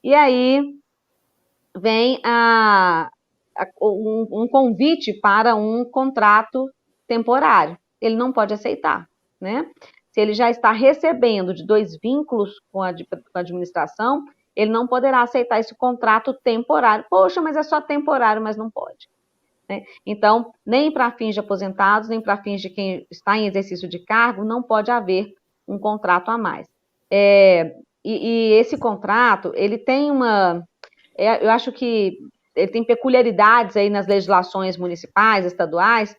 e aí vem um convite para um contrato temporário. Ele não pode aceitar, né? Se ele já está recebendo de 2 vínculos com a administração, ele não poderá aceitar esse contrato temporário. Poxa, mas é só temporário, mas não pode. Né? Então, nem para fins de aposentados, nem para fins de quem está em exercício de cargo, não pode haver um contrato a mais. E esse contrato, ele tem eu acho que ele tem peculiaridades aí nas legislações municipais, estaduais,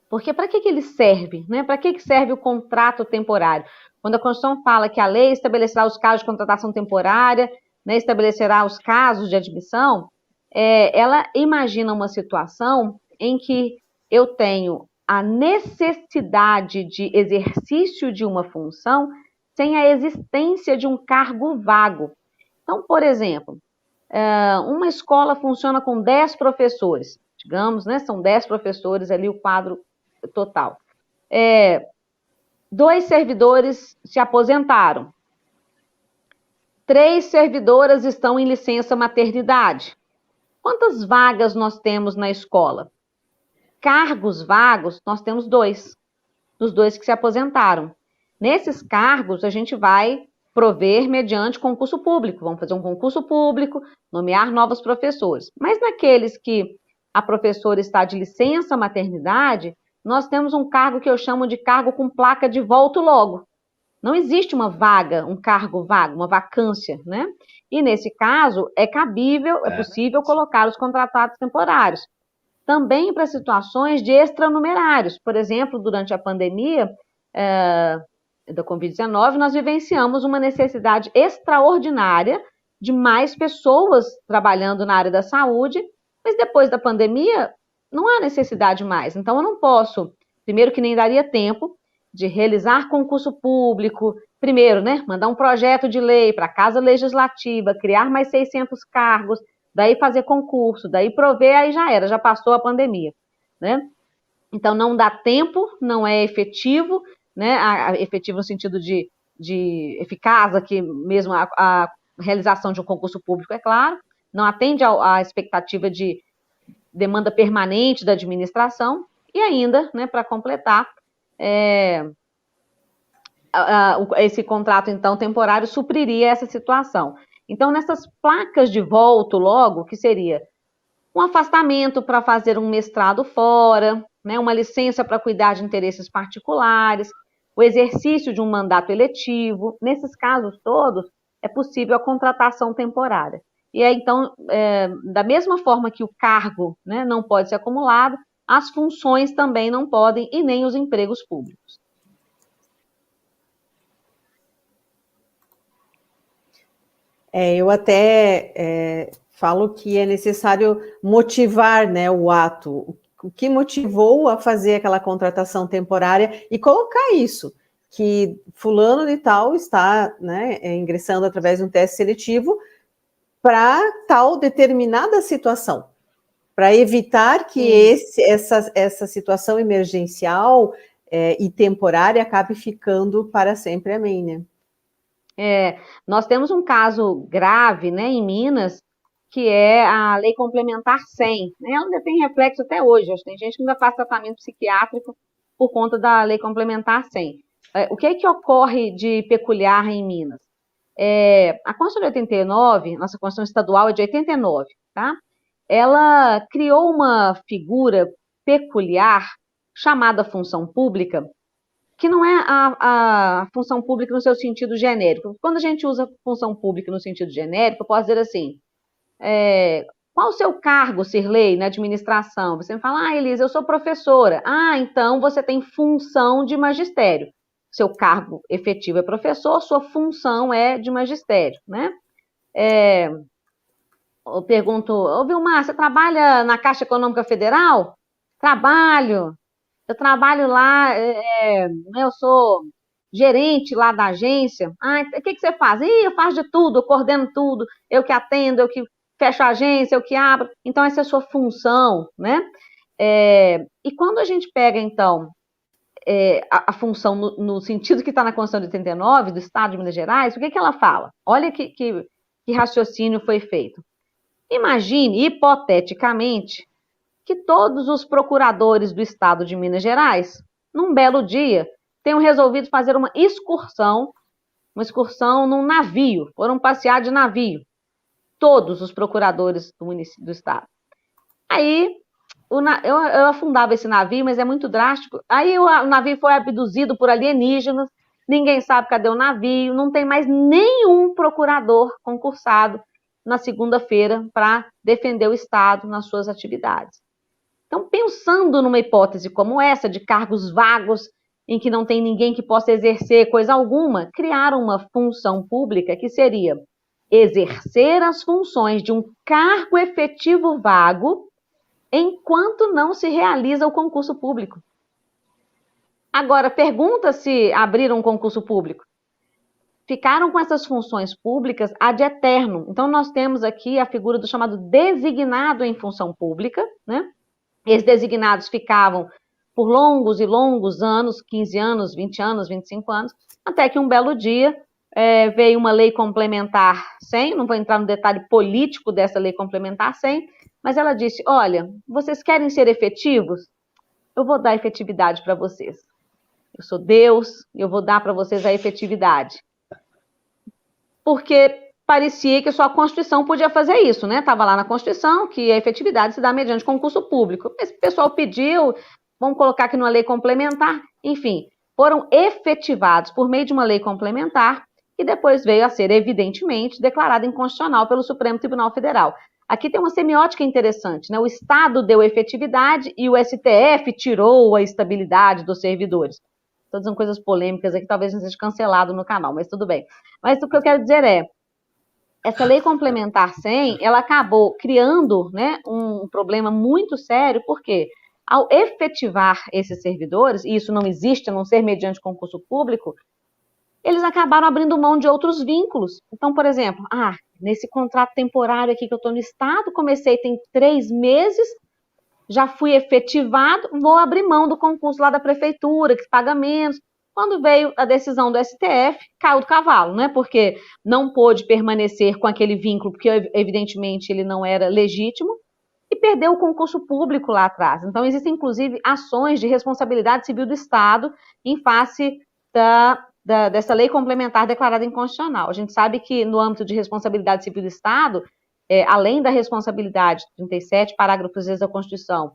porque para que ele serve? Né? Para que serve o contrato temporário? Quando a Constituição fala que a lei estabelecerá os casos de contratação temporária, né, estabelecerá os casos de admissão, ela imagina uma situação em que eu tenho a necessidade de exercício de uma função sem a existência de um cargo vago. Então, por exemplo, uma escola funciona com 10 professores, digamos, né, são 10 professores ali o quadro total. 2 servidores se aposentaram. 3 servidoras estão em licença maternidade. Quantas vagas nós temos na escola? Cargos vagos, nós temos 2, dos 2 que se aposentaram. Nesses cargos, a gente vai prover mediante concurso público. Vamos fazer um concurso público, nomear novos professores. Mas naqueles que a professora está de licença maternidade, nós temos um cargo que eu chamo de cargo com placa de volto logo. Não existe uma vaga, um cargo vago, uma vacância, né? E nesse caso, é possível colocar os contratados temporários. Também para situações de extranumerários. Por exemplo, durante a pandemia da Covid-19, nós vivenciamos uma necessidade extraordinária de mais pessoas trabalhando na área da saúde, mas depois da pandemia, não há necessidade mais. Então, eu não posso, primeiro que nem daria tempo de realizar concurso público, primeiro, né, mandar um projeto de lei para a Casa Legislativa, criar mais 600 cargos, daí fazer concurso, daí prover, aí já era, já passou a pandemia, né? Então, não dá tempo, não é efetivo, né? Efetivo no sentido de eficaz, aqui mesmo a realização de um concurso público, é claro, não atende à expectativa de demanda permanente da administração, e ainda, né, para completar, esse contrato, então, temporário supriria essa situação. Então, nessas placas de volta logo, que seria um afastamento para fazer um mestrado fora, né, uma licença para cuidar de interesses particulares, o exercício de um mandato eletivo, nesses casos todos, é possível a contratação temporária. E aí, então, da mesma forma que o cargo, né, não pode ser acumulado, as funções também não podem, e nem os empregos públicos. Eu até falo que é necessário motivar, né, o ato, o que motivou a fazer aquela contratação temporária e colocar isso, que fulano de tal está, né, ingressando através de um teste seletivo para tal determinada situação, para evitar que essa situação emergencial e temporária acabe ficando para sempre, amém, né? Nós temos um caso grave, né, em Minas, que é a Lei Complementar 100. Né? Ela ainda tem reflexo até hoje. Acho que tem gente que ainda faz tratamento psiquiátrico por conta da Lei Complementar 100. O que é que ocorre de peculiar em Minas? A Constituição de 89, nossa Constituição Estadual é de 89, tá? Ela criou uma figura peculiar chamada função pública, que não é a função pública no seu sentido genérico. Quando a gente usa função pública no sentido genérico, eu posso dizer assim, qual o seu cargo, Cirlei, na administração? Você me fala, Elisa, eu sou professora. Então você tem função de magistério. Seu cargo efetivo é professor, sua função é de magistério, né? Eu pergunto, Vilmar, você trabalha na Caixa Econômica Federal? Trabalho. Eu trabalho lá, eu sou gerente lá da agência. O que você faz? Eu faço de tudo, eu coordeno tudo, eu que atendo, eu que fecho a agência, eu que abro. Então, essa é a sua função, né? E quando a gente pega, então, a função no sentido que está na Constituição de 89, do Estado de Minas Gerais, o que ela fala? Olha que raciocínio foi feito. Imagine, hipoteticamente, que todos os procuradores do Estado de Minas Gerais, num belo dia, tenham resolvido fazer uma excursão num navio, foram passear de navio, todos os procuradores do Estado. Aí, eu afundava esse navio, mas é muito drástico. Aí o navio foi abduzido por alienígenas, ninguém sabe cadê o navio, não tem mais nenhum procurador concursado na segunda-feira para defender o Estado nas suas atividades. Então, pensando numa hipótese como essa, de cargos vagos, em que não tem ninguém que possa exercer coisa alguma, criaram uma função pública que seria exercer as funções de um cargo efetivo vago enquanto não se realiza o concurso público. Agora, pergunta se abriram um concurso público. Ficaram com essas funções públicas ad eterno. Então, nós temos aqui a figura do chamado designado em função pública, né? Esses designados ficavam por longos e longos anos, 15 anos, 20 anos, 25 anos, até que um belo dia veio uma lei complementar 100, não vou entrar no detalhe político dessa lei complementar 100, mas ela disse, olha, vocês querem ser efetivos? Eu vou dar efetividade para vocês. Eu sou Deus, eu vou dar para vocês a efetividade. Porque parecia que só a Constituição podia fazer isso, né? Estava lá na Constituição que a efetividade se dá mediante concurso público. Mas o pessoal pediu, vamos colocar aqui numa lei complementar, enfim, foram efetivados por meio de uma lei complementar e depois veio a ser, evidentemente, declarada inconstitucional pelo Supremo Tribunal Federal. Aqui tem uma semiótica interessante, né? O Estado deu efetividade e o STF tirou a estabilidade dos servidores. Estou dizendo coisas polêmicas aqui, talvez não seja cancelado no canal, mas tudo bem. Mas o que eu quero dizer essa lei complementar 100, ela acabou criando, né, um problema muito sério, porque ao efetivar esses servidores, e isso não existe, a não ser mediante concurso público, eles acabaram abrindo mão de outros vínculos. Então, por exemplo, nesse contrato temporário aqui que eu estou no Estado, comecei tem 3 meses, já fui efetivado, vou abrir mão do concurso lá da prefeitura, que paga menos. Quando veio a decisão do STF, caiu do cavalo, né? Porque não pôde permanecer com aquele vínculo, porque evidentemente ele não era legítimo, e perdeu o concurso público lá atrás. Então, existem, inclusive, ações de responsabilidade civil do Estado em face dessa lei complementar declarada inconstitucional. A gente sabe que, no âmbito de responsabilidade civil do Estado, além da responsabilidade 37, parágrafo 6 da Constituição,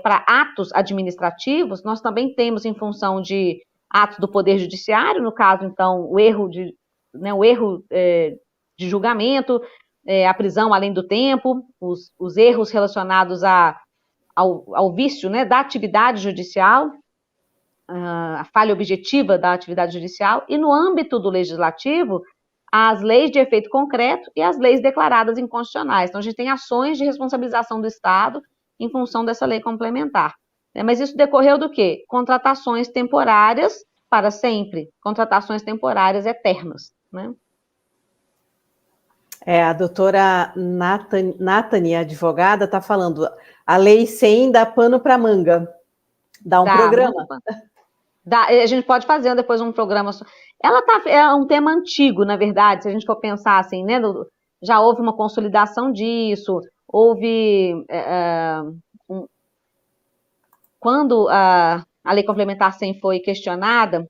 para atos administrativos, nós também temos, em função de atos do Poder Judiciário, no caso, então, o erro de julgamento, a prisão além do tempo, os erros relacionados ao vício, né, da atividade judicial, a falha objetiva da atividade judicial, e no âmbito do legislativo, as leis de efeito concreto e as leis declaradas inconstitucionais. Então, a gente tem ações de responsabilização do Estado em função dessa lei complementar. Mas isso decorreu do quê? Contratações temporárias para sempre, contratações temporárias eternas, né? A doutora Nathani, advogada, está falando, a lei 100 dá pano para manga, dá um programa. A gente pode fazer depois um programa. É um tema antigo, na verdade, se a gente for pensar assim, né? Já houve uma consolidação disso, houve... quando a lei complementar 100 foi questionada,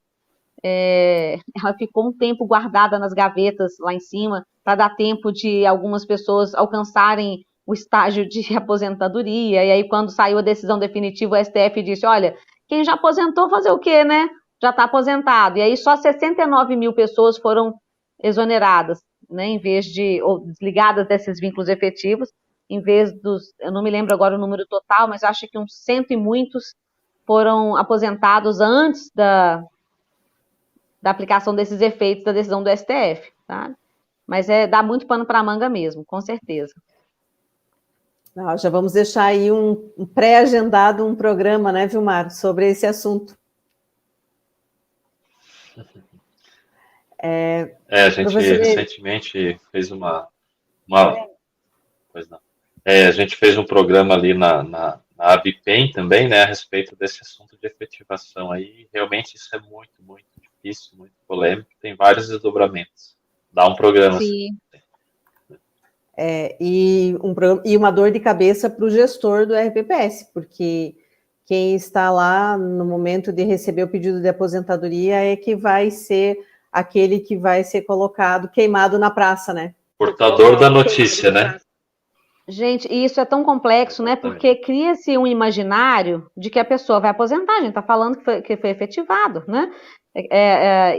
ela ficou um tempo guardada nas gavetas lá em cima, para dar tempo de algumas pessoas alcançarem o estágio de aposentadoria, e aí quando saiu a decisão definitiva, o STF disse, olha, quem já aposentou fazer o quê, né? Já está aposentado. E aí só 69 mil pessoas foram exoneradas, né? Ou desligadas desses vínculos efetivos, em vez eu não me lembro agora o número total, mas acho que uns 100 e muitos foram aposentados antes da aplicação desses efeitos da decisão do STF, tá? Mas dá muito pano para a manga mesmo, com certeza. Já vamos deixar aí um pré-agendado, um programa, né, Vilmar, sobre esse assunto. A gente recentemente fez uma pois não. A gente fez um programa ali na a ABPEM também, né, a respeito desse assunto de efetivação aí. Realmente isso é muito, muito difícil, muito polêmico, tem vários desdobramentos. Dá um programa. Sim. E uma dor de cabeça para o gestor do RPPS, porque quem está lá no momento de receber o pedido de aposentadoria é que vai ser aquele que vai ser colocado, queimado na praça, né? Portador da notícia, né? Gente, e isso é tão complexo, né? Porque cria-se um imaginário de que a pessoa vai aposentar. A gente está falando que foi efetivado, né?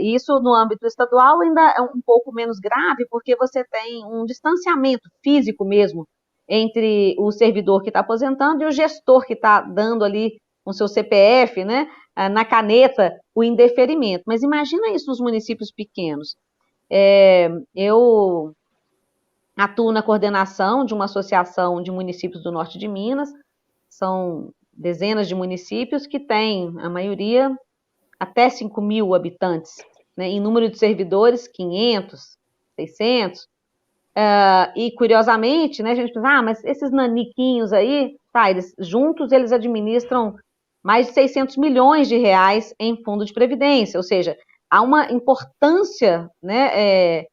Isso no âmbito estadual ainda é um pouco menos grave, porque você tem um distanciamento físico mesmo entre o servidor que está aposentando e o gestor que está dando ali com seu CPF, né? Na caneta, o indeferimento. Mas imagina isso nos municípios pequenos. Eu atuo na coordenação de uma associação de municípios do norte de Minas, são dezenas de municípios que têm, a maioria, até 5.000 habitantes, né? Em número de servidores, 500, 600, e curiosamente, né, a gente pensa, mas esses naniquinhos aí, tá, juntos eles administram mais de 600 milhões de reais em fundo de previdência, ou seja, há uma importância, né,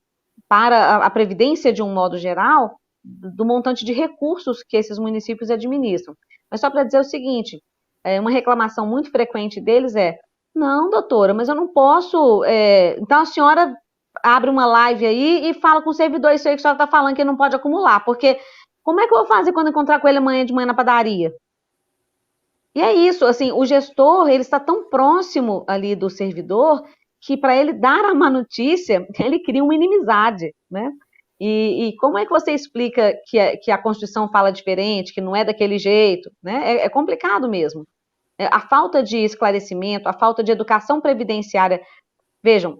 para a Previdência, de um modo geral, do montante de recursos que esses municípios administram. Mas só para dizer o seguinte, uma reclamação muito frequente deles não, doutora, mas eu não posso... Então a senhora abre uma live aí e fala com o servidor isso aí que a senhora está falando que ele não pode acumular, porque como é que eu vou fazer quando encontrar com ele amanhã de manhã na padaria? E é isso, assim, o gestor, ele está tão próximo ali do servidor que para ele dar a má notícia, ele cria uma inimizade, né? E como é que você explica que a Constituição fala diferente, que não é daquele jeito, né? É complicado mesmo. A falta de esclarecimento, a falta de educação previdenciária. Vejam,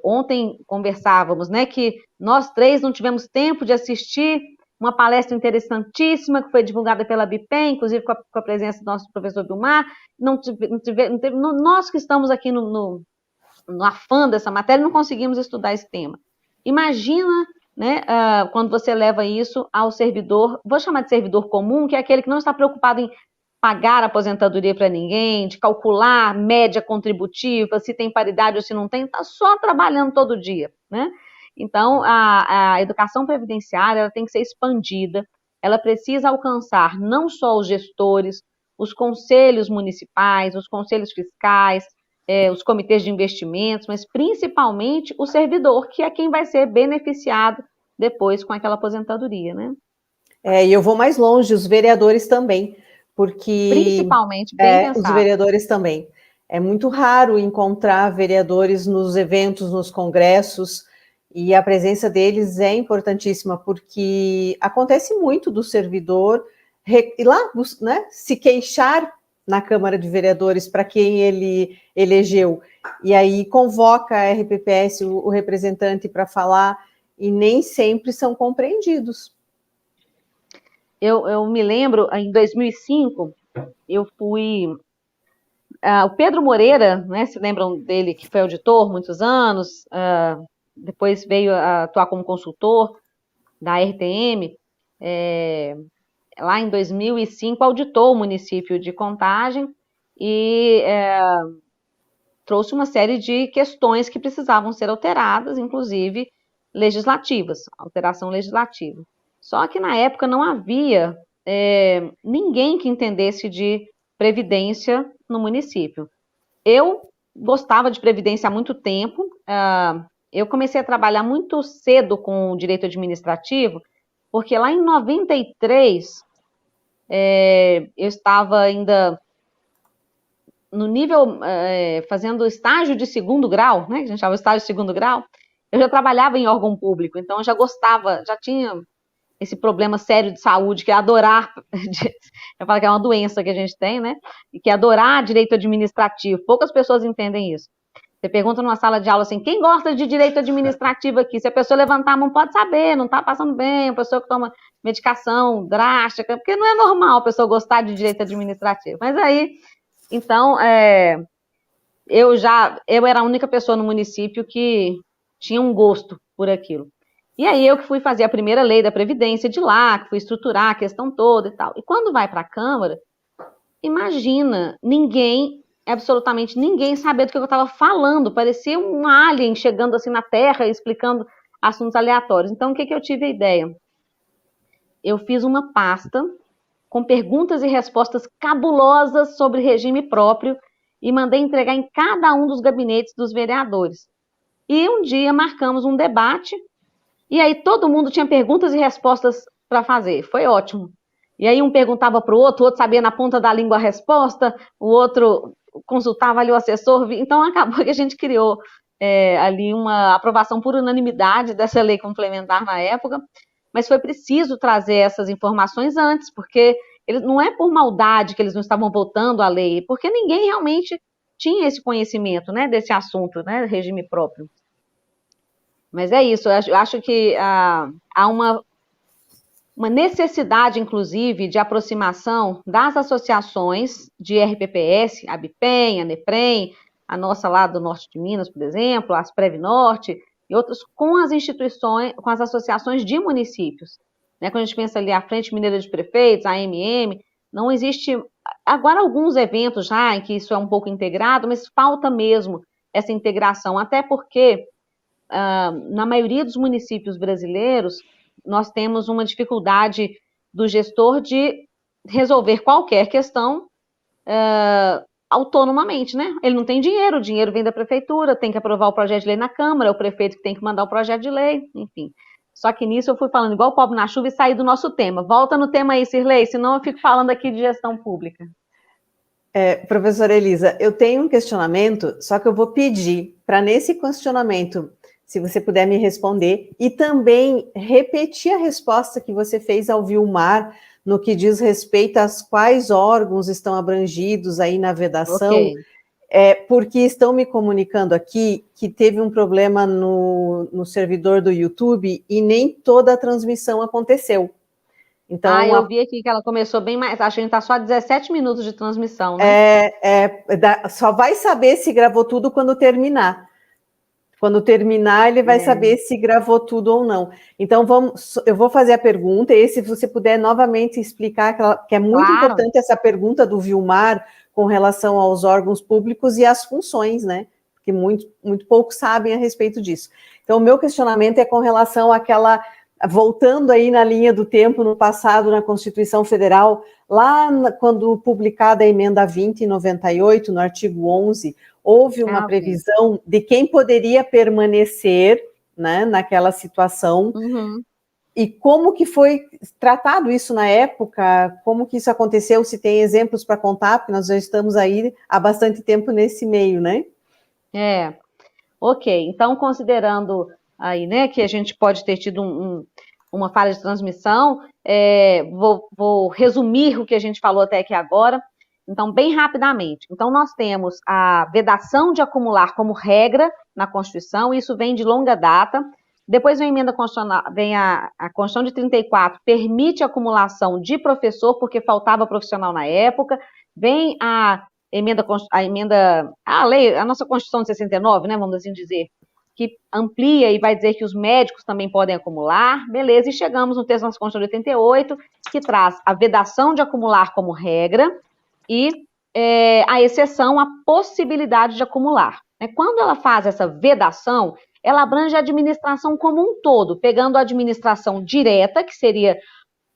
ontem conversávamos, né, que nós três não tivemos tempo de assistir uma palestra interessantíssima que foi divulgada pela BIPEM, inclusive com a presença do nosso professor Vilmar. Nós que estamos aqui no afã dessa matéria, não conseguimos estudar esse tema. Imagina, né, quando você leva isso ao servidor, vou chamar de servidor comum, que é aquele que não está preocupado em pagar aposentadoria para ninguém, de calcular média contributiva, se tem paridade ou se não tem, está só trabalhando todo dia, né? Então, a educação previdenciária ela tem que ser expandida, ela precisa alcançar não só os gestores, os conselhos municipais, os conselhos fiscais, os comitês de investimentos, mas principalmente o servidor, que é quem vai ser beneficiado depois com aquela aposentadoria, né? E eu vou mais longe, os vereadores também, porque... Principalmente, bem pensado. Os vereadores também. É muito raro encontrar vereadores nos eventos, nos congressos, e a presença deles é importantíssima, porque acontece muito do servidor ir lá, né, se queixar na Câmara de Vereadores para quem ele elegeu, e aí convoca a RPPS, o representante, para falar, e nem sempre são compreendidos. Eu me lembro, em 2005, eu fui... o Pedro Moreira, né, se lembram dele, que foi auditor muitos anos, depois veio a atuar como consultor da RTM, lá em 2005 auditou o município de Contagem e trouxe uma série de questões que precisavam ser alteradas, inclusive legislativas, alteração legislativa. Só que na época não havia ninguém que entendesse de previdência no município. Eu gostava de previdência há muito tempo, eu comecei a trabalhar muito cedo com o direito administrativo, porque lá em 93, eu estava ainda no nível, fazendo estágio de segundo grau, né, que a gente chama de estágio de segundo grau, eu já trabalhava em órgão público, então eu já gostava, já tinha esse problema sério de saúde, que é adorar, eu falo que é uma doença que a gente tem, né, e que é adorar direito administrativo. Poucas pessoas entendem isso. Você pergunta numa sala de aula assim, quem gosta de direito administrativo aqui? Se a pessoa levantar a mão, pode saber, não está passando bem, a pessoa que toma medicação drástica, porque não é normal a pessoa gostar de direito administrativo. Mas aí, então, eu era a única pessoa no município que tinha um gosto por aquilo. E aí eu que fui fazer a primeira lei da Previdência de lá, que fui estruturar a questão toda e tal. E quando vai para a Câmara, imagina, absolutamente ninguém sabia do que eu estava falando, parecia um alien chegando assim na Terra, explicando assuntos aleatórios. Então, o que eu tive a ideia? Eu fiz uma pasta com perguntas e respostas cabulosas sobre regime próprio e mandei entregar em cada um dos gabinetes dos vereadores. E um dia marcamos um debate, e aí todo mundo tinha perguntas e respostas para fazer. Foi ótimo. E aí um perguntava para o outro sabia na ponta da língua a resposta, o outro consultava ali o assessor. Então acabou que a gente criou ali uma aprovação por unanimidade dessa lei complementar na época, mas foi preciso trazer essas informações antes, porque não é por maldade que eles não estavam votando a lei, porque ninguém realmente tinha esse conhecimento, né, desse assunto, né, regime próprio. Mas é isso, eu acho que há uma necessidade, inclusive, de aproximação das associações de RPPS, a BIPEM, a NEPREM, a nossa lá do Norte de Minas, por exemplo, a Asprev Norte, e outras, com as instituições, com as associações de municípios. Né? Quando a gente pensa ali a Frente Mineira de Prefeitos, a AMM, não existe... Agora, alguns eventos já em que isso é um pouco integrado, mas falta mesmo essa integração, até porque, na maioria dos municípios brasileiros, nós temos uma dificuldade do gestor de resolver qualquer questão autonomamente, né? Ele não tem dinheiro, o dinheiro vem da prefeitura, tem que aprovar o projeto de lei na Câmara, é o prefeito que tem que mandar o projeto de lei, enfim. Só que nisso eu fui falando igual o pobre na chuva e saí do nosso tema. Volta no tema aí, Cirlei, senão eu fico falando aqui de gestão pública. Professora Elisa, eu tenho um questionamento, só que eu vou pedir para nesse questionamento, se você puder me responder, e também repetir a resposta que você fez ao Vilmar, no que diz respeito às quais órgãos estão abrangidos aí na vedação, okay. Porque estão me comunicando aqui que teve um problema no servidor do YouTube e nem toda a transmissão aconteceu. Então, eu vi aqui que ela começou bem mais, acho que a gente está só a 17 minutos de transmissão, né? Só vai saber se gravou tudo quando terminar. Quando terminar, ele vai saber se gravou tudo ou não. Então, eu vou fazer a pergunta, e se você puder novamente explicar, que é muito importante essa pergunta do Vilmar com relação aos órgãos públicos e às funções, né? Porque muito poucos sabem a respeito disso. Então, o meu questionamento é com relação àquela... Voltando aí na linha do tempo, no passado, na Constituição Federal, lá quando publicada a emenda 20 em 98, no artigo 11, houve uma previsão de quem poderia permanecer, né, naquela situação, e como que foi tratado isso na época, como que isso aconteceu, se tem exemplos para contar, porque nós já estamos aí há bastante tempo nesse meio, né? Ok, então considerando aí, né, que a gente pode ter tido uma falha de transmissão, vou resumir o que a gente falou até aqui agora, então, bem rapidamente. Então, nós temos a vedação de acumular como regra na Constituição, isso vem de longa data. Depois vem a emenda constitucional, vem a Constituição de 34, permite a acumulação de professor, porque faltava profissional na época. Vem a nossa Constituição de 69, né, vamos assim dizer, que amplia e vai dizer que os médicos também podem acumular, beleza, e chegamos no texto da nossa Constituição de 88, que traz a vedação de acumular como regra, e a exceção, a possibilidade de acumular. Quando ela faz essa vedação, ela abrange a administração como um todo, pegando a administração direta, que seria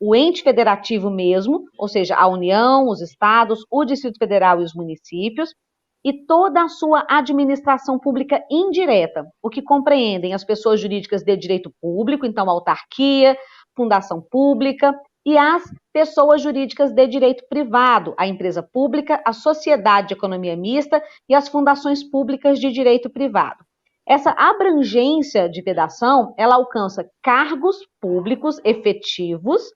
o ente federativo mesmo, ou seja, a União, os estados, o Distrito Federal e os municípios, e toda a sua administração pública indireta, o que compreendem as pessoas jurídicas de direito público, então a autarquia, fundação pública, e as pessoas jurídicas de direito privado, a empresa pública, a sociedade de economia mista e as fundações públicas de direito privado. Essa abrangência de vedação, ela alcança cargos públicos efetivos,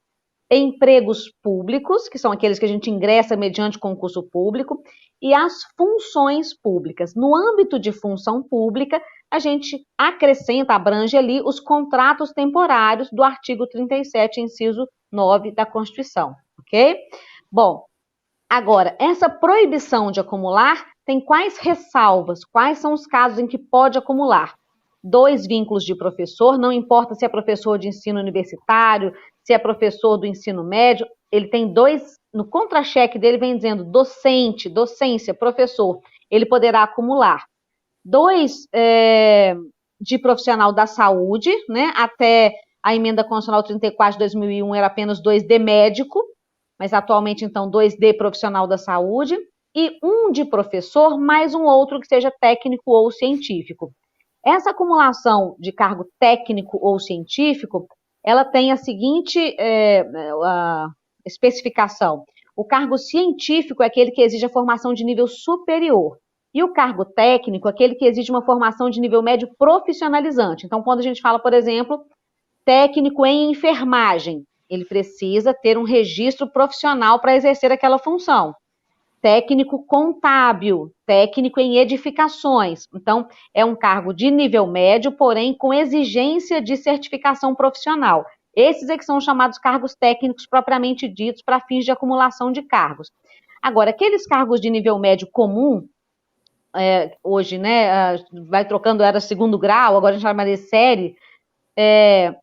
empregos públicos, que são aqueles que a gente ingressa mediante concurso público, e as funções públicas. No âmbito de função pública, a gente acrescenta, abrange ali os contratos temporários do artigo 37, inciso 9 da Constituição, ok? Bom, agora, essa proibição de acumular tem quais ressalvas? Quais são os casos em que pode acumular? 2 vínculos de professor, não importa se é professor de ensino universitário, se é professor do ensino médio, ele tem 2, no contra-cheque dele vem dizendo docente, docência, professor, ele poderá acumular 2 de profissional da saúde, né? Até a emenda constitucional 34 de 2001 era apenas 2 de médico, mas atualmente, então, 2 de profissional da saúde, e 1 de professor, mais um outro que seja técnico ou científico. Essa acumulação de cargo técnico ou científico, ela tem a seguinte especificação. O cargo científico é aquele que exige a formação de nível superior. E o cargo técnico, aquele que exige uma formação de nível médio profissionalizante. Então, quando a gente fala, por exemplo, técnico em enfermagem, ele precisa ter um registro profissional para exercer aquela função. Técnico contábil, técnico em edificações. Então, é um cargo de nível médio, porém com exigência de certificação profissional. Esses é que são chamados cargos técnicos propriamente ditos para fins de acumulação de cargos. Agora, aqueles cargos de nível médio comum, hoje, né, vai trocando, era segundo grau, agora a gente chama de série,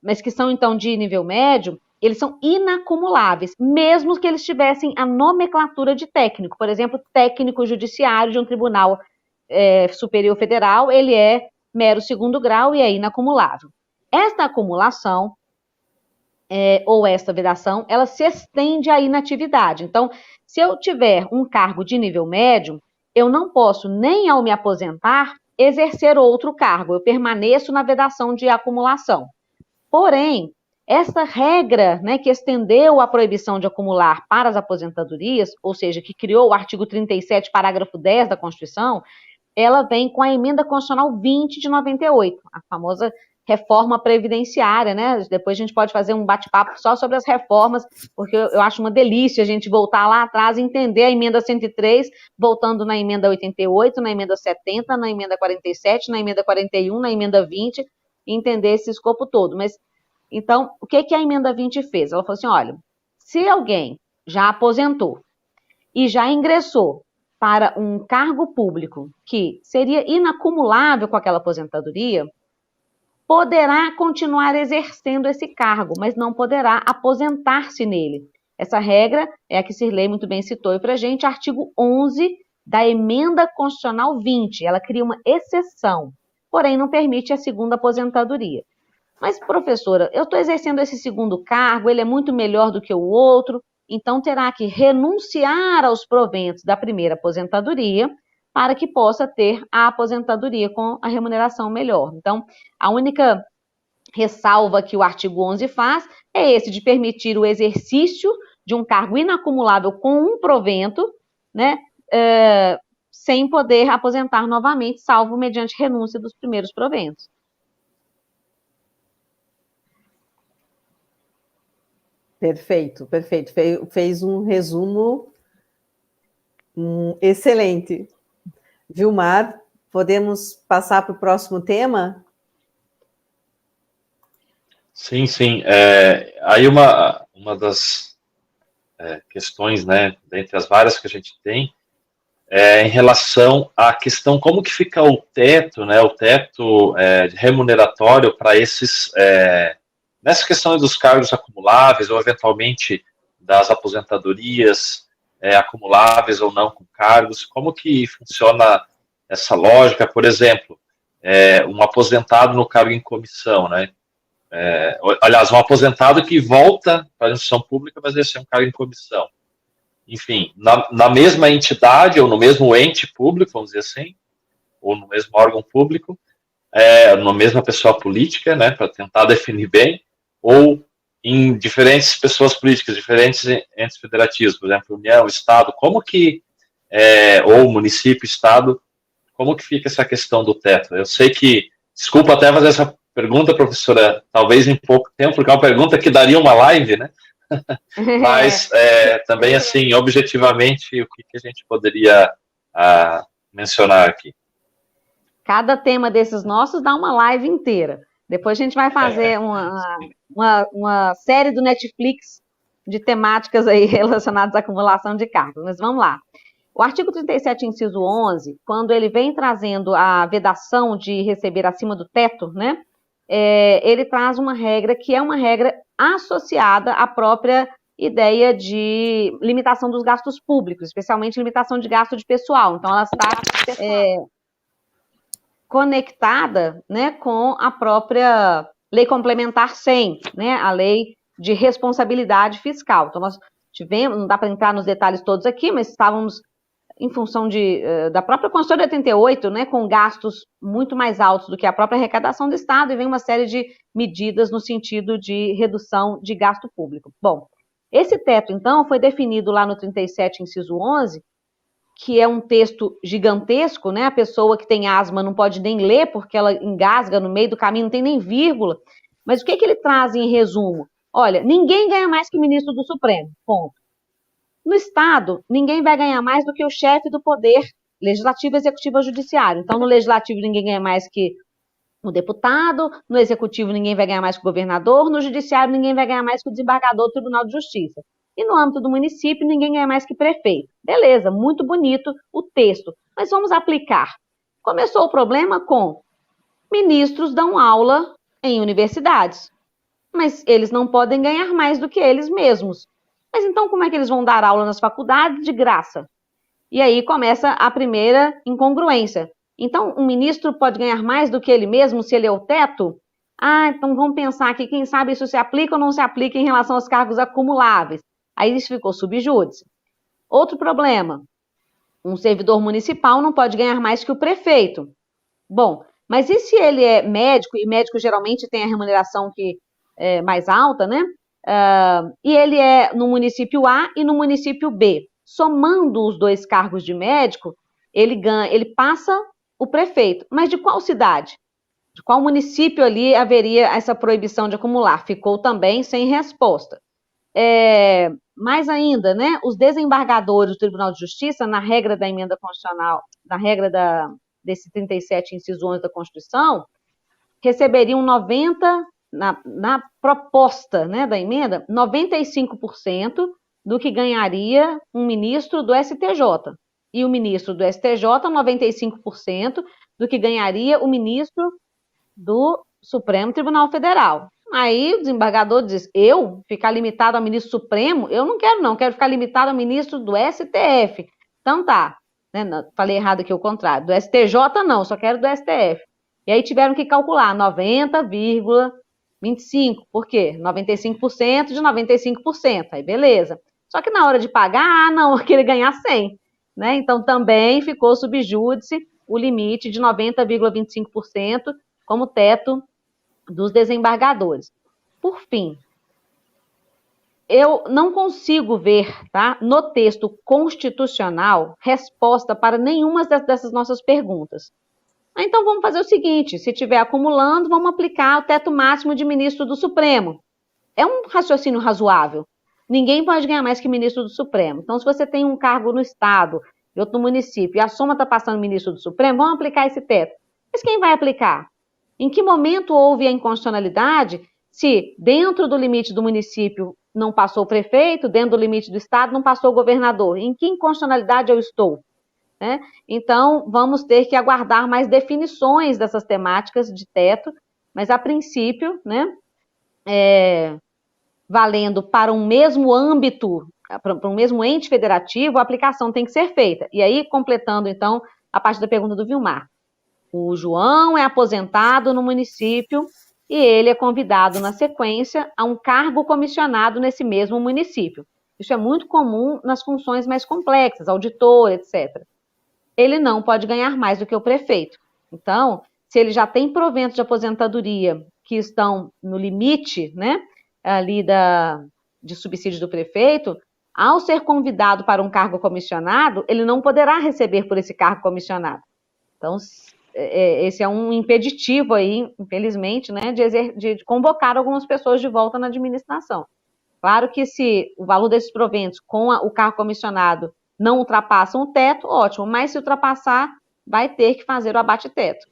mas que são, então, de nível médio, eles são inacumuláveis, mesmo que eles tivessem a nomenclatura de técnico. Por exemplo, técnico judiciário de um tribunal superior federal, ele é mero segundo grau e é inacumulável. Esta acumulação, ou esta vedação, ela se estende à inatividade. Então, se eu tiver um cargo de nível médio, eu não posso, nem ao me aposentar, exercer outro cargo. Eu permaneço na vedação de acumulação. Porém, essa regra, né, que estendeu a proibição de acumular para as aposentadorias, ou seja, que criou o artigo 37, parágrafo 10 da Constituição, ela vem com a emenda constitucional 20 de 98, a famosa reforma previdenciária, né? Depois a gente pode fazer um bate-papo só sobre as reformas, porque eu acho uma delícia a gente voltar lá atrás e entender a emenda 103, voltando na emenda 88, na emenda 70, na emenda 47, na emenda 41, na emenda 20, e entender esse escopo todo. Mas, então, o que a emenda 20 fez? Ela falou assim, olha, se alguém já aposentou e já ingressou para um cargo público que seria inacumulável com aquela aposentadoria, poderá continuar exercendo esse cargo, mas não poderá aposentar-se nele. Essa regra é a que Sirlei muito bem citou para a gente, artigo 11 da emenda constitucional 20. Ela cria uma exceção, porém não permite a segunda aposentadoria. Mas, professora, eu estou exercendo esse segundo cargo, ele é muito melhor do que o outro, então terá que renunciar aos proventos da primeira aposentadoria para que possa ter a aposentadoria com a remuneração melhor. Então, a única ressalva que o artigo 11 faz é esse de permitir o exercício de um cargo inacumulável com um provento, né, sem poder aposentar novamente, salvo mediante renúncia dos primeiros proventos. Perfeito, perfeito. Fez um resumo excelente. Vilmar, podemos passar para o próximo tema? Sim, sim. Aí uma das questões, né, dentre as várias que a gente tem, em relação à questão como que fica o teto, né, o teto remuneratório para esses, nessa questão dos cargos acumuláveis ou eventualmente das aposentadorias acumuláveis ou não com cargos, como que funciona essa lógica? Por exemplo, um aposentado no cargo em comissão, né? Aliás, um aposentado que volta para a instituição pública, mas esse é um cargo em comissão. Enfim, na mesma entidade ou no mesmo ente público, vamos dizer assim, ou no mesmo órgão público, na mesma pessoa política, né, para tentar definir bem, ou em diferentes pessoas políticas, diferentes entes federativos, por exemplo, União, Estado, como que, ou município, Estado, como que fica essa questão do teto? Eu sei que, desculpa até fazer essa pergunta, professora, talvez em pouco tempo, porque é uma pergunta que daria uma live, né? Mas também, assim, objetivamente, o que a gente poderia mencionar aqui? Cada tema desses nossos dá uma live inteira. Depois a gente vai fazer uma série do Netflix de temáticas aí relacionadas à acumulação de cargos. Mas vamos lá. O artigo 37, inciso 11, quando ele vem trazendo a vedação de receber acima do teto, né, ele traz uma regra que é uma regra associada à própria ideia de limitação dos gastos públicos, especialmente limitação de gasto de pessoal. Então, ela está conectada, né, com a própria Lei Complementar 100, né, a Lei de Responsabilidade Fiscal. Então, nós tivemos, não dá para entrar nos detalhes todos aqui, mas estávamos em função da própria Constituição de 88, né, com gastos muito mais altos do que a própria arrecadação do Estado, e vem uma série de medidas no sentido de redução de gasto público. Bom, esse teto, então, foi definido lá no 37, inciso 11, que é um texto gigantesco, né, a pessoa que tem asma não pode nem ler, porque ela engasga no meio do caminho, não tem nem vírgula, mas o que ele traz em resumo? Olha, ninguém ganha mais que ministro do Supremo, ponto. No Estado, ninguém vai ganhar mais do que o chefe do poder legislativo, executivo ou judiciário. Então, no legislativo, ninguém ganha mais que o deputado, no executivo, ninguém vai ganhar mais que o governador, no judiciário, ninguém vai ganhar mais que o desembargador do Tribunal de Justiça. E no âmbito do município, ninguém ganha mais que prefeito. Beleza, muito bonito o texto, mas vamos aplicar. Começou o problema com ministros dão aula em universidades, mas eles não podem ganhar mais do que eles mesmos. Mas então como é que eles vão dar aula nas faculdades de graça? E aí começa a primeira incongruência. Então, um ministro pode ganhar mais do que ele mesmo se ele é o teto? Ah, então vamos pensar aqui, quem sabe isso se aplica ou não se aplica em relação aos cargos acumuláveis. Aí isso ficou subjúdice. Outro problema, um servidor municipal não pode ganhar mais que o prefeito. Bom, mas e se ele é médico, e médico geralmente tem a remuneração que é mais alta, né? E ele é no município A e no município B. Somando os dois cargos de médico, ele passa o prefeito. Mas de qual cidade? De qual município ali haveria essa proibição de acumular? Ficou também sem resposta. Mais ainda, né? Os desembargadores do Tribunal de Justiça, na regra da emenda constitucional, na regra desse 37, inciso 11 da Constituição, receberiam 90%, na proposta, né, da emenda, 95% do que ganharia um ministro do STJ. E o ministro do STJ, 95% do que ganharia o ministro do Supremo Tribunal Federal. Aí o desembargador diz, eu ficar limitado ao ministro Supremo? Eu não, quero ficar limitado ao ministro do STF. Então tá, né, falei errado aqui o contrário, do STJ não, só quero do STF. E aí tiveram que calcular 90,25, por quê? 95% de 95%, aí beleza. Só que na hora de pagar, não, eu queria ganhar 100, né? Então também ficou subjúdice o limite de 90,25% como teto dos desembargadores. Por fim, eu não consigo ver, tá, no texto constitucional resposta para nenhuma dessas nossas perguntas. Então vamos fazer o seguinte, se estiver acumulando, vamos aplicar o teto máximo de ministro do Supremo. É um raciocínio razoável. Ninguém pode ganhar mais que ministro do Supremo. Então, se você tem um cargo no Estado e outro no município, e a soma está passando ministro do Supremo, vamos aplicar esse teto. Mas quem vai aplicar? Em que momento houve a inconstitucionalidade se dentro do limite do município não passou o prefeito, dentro do limite do Estado não passou o governador? Em que inconstitucionalidade eu estou? Né? Então, vamos ter que aguardar mais definições dessas temáticas de teto, mas a princípio, né, valendo para um mesmo âmbito, para um mesmo ente federativo, a aplicação tem que ser feita. E aí, completando, então, a parte da pergunta do Vilmar. O João é aposentado no município e ele é convidado na sequência a um cargo comissionado nesse mesmo município. Isso é muito comum nas funções mais complexas, auditor, etc. Ele não pode ganhar mais do que o prefeito. Então, se ele já tem proventos de aposentadoria que estão no limite, né, ali de subsídio do prefeito, ao ser convidado para um cargo comissionado, ele não poderá receber por esse cargo comissionado. Então, esse é um impeditivo aí, infelizmente, né, de convocar algumas pessoas de volta na administração. Claro que se o valor desses proventos com o cargo comissionado não ultrapassam o teto, ótimo, mas se ultrapassar, vai ter que fazer o abate-teto.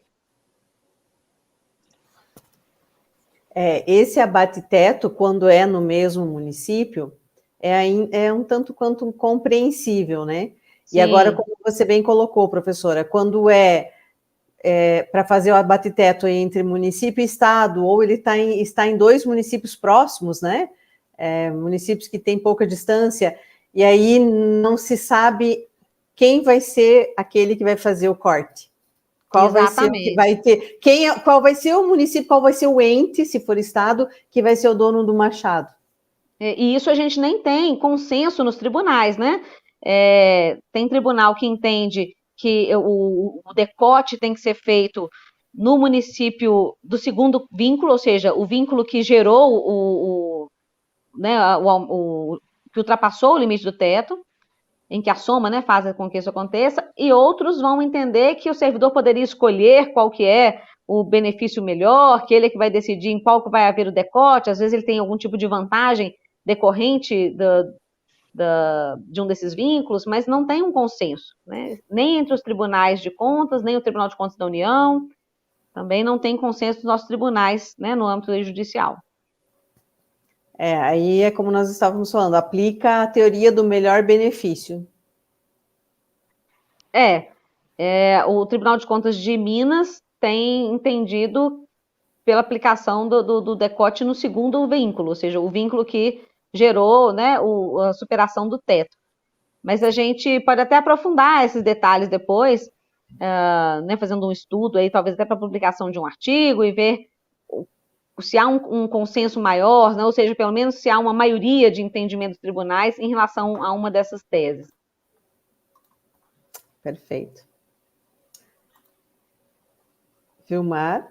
Esse abate-teto, quando é no mesmo município, é um tanto quanto compreensível, né? E agora, Sim. como você bem colocou, professora, quando para fazer o abate-teto entre município e estado, ou ele está em 2 municípios próximos, né? Municípios que têm pouca distância, e aí não se sabe quem vai ser aquele que vai fazer o corte. Qual vai ser o que vai ter? Qual vai ser o município, qual vai ser o ente, se for estado, que vai ser o dono do machado? E isso a gente nem tem consenso nos tribunais, né? Tem tribunal que entende que o decote tem que ser feito no município do segundo vínculo, ou seja, o vínculo que gerou que ultrapassou o limite do teto, em que a soma, né, faz com que isso aconteça, e outros vão entender que o servidor poderia escolher qual que é o benefício melhor, que ele é que vai decidir em qual que vai haver o decote, às vezes ele tem algum tipo de vantagem decorrente de um desses vínculos, mas não tem um consenso, né? Nem entre os tribunais de contas, nem o Tribunal de Contas da União, também não tem consenso nos nossos tribunais, né, no âmbito judicial. Aí é como nós estávamos falando, aplica a teoria do melhor benefício. O Tribunal de Contas de Minas tem entendido pela aplicação do decote no segundo vínculo, ou seja, o vínculo que gerou, né, a superação do teto. Mas a gente pode até aprofundar esses detalhes depois, né, fazendo um estudo aí, talvez até para publicação de um artigo e ver se há um consenso maior, né, ou seja, pelo menos se há uma maioria de entendimento dos tribunais em relação a uma dessas teses. Perfeito. Vilmar?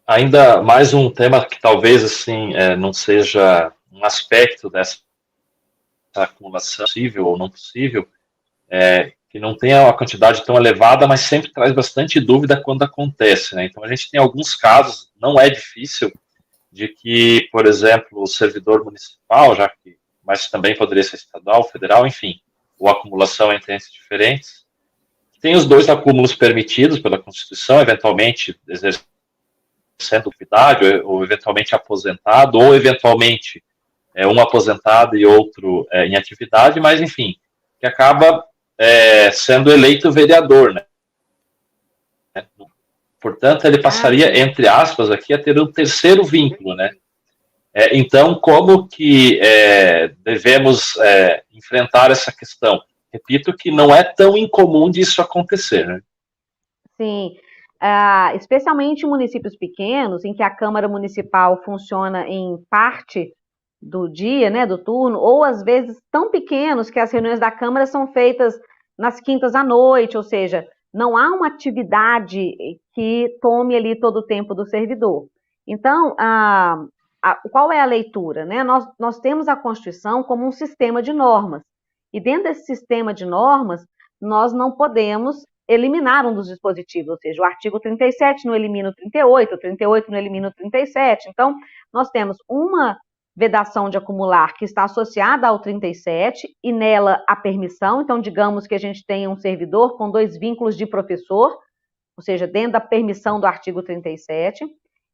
Ainda mais um tema que talvez assim não seja um aspecto dessa acumulação possível ou não possível, que não tenha uma quantidade tão elevada, mas sempre traz bastante dúvida quando acontece, né? Então a gente tem alguns casos, não é difícil, de que, por exemplo, o servidor municipal, mas também poderia ser estadual, federal, enfim, ou acumulação entre entes diferentes, tem os 2 acúmulos permitidos pela Constituição, eventualmente exercendo atividade, ou eventualmente aposentado, ou eventualmente um aposentado e outro em atividade, mas enfim, que acaba sendo eleito vereador, né? Portanto, ele passaria, entre aspas, aqui a ter um terceiro vínculo, né? Então, como que devemos enfrentar essa questão? Repito que não é tão incomum disso acontecer, né? Sim, especialmente em municípios pequenos, em que a Câmara Municipal funciona em parte do dia, né, do turno, ou às vezes tão pequenos que as reuniões da Câmara são feitas nas quintas à noite, ou seja, não há uma atividade que tome ali todo o tempo do servidor. Então, qual é a leitura, né? Nós temos a Constituição como um sistema de normas, e dentro desse sistema de normas, nós não podemos eliminar um dos dispositivos, ou seja, o artigo 37 não elimina o 38, o 38 não elimina o 37, então nós temos uma vedação de acumular que está associada ao 37 e nela a permissão, então digamos que a gente tem um servidor com 2 vínculos de professor, ou seja, dentro da permissão do artigo 37,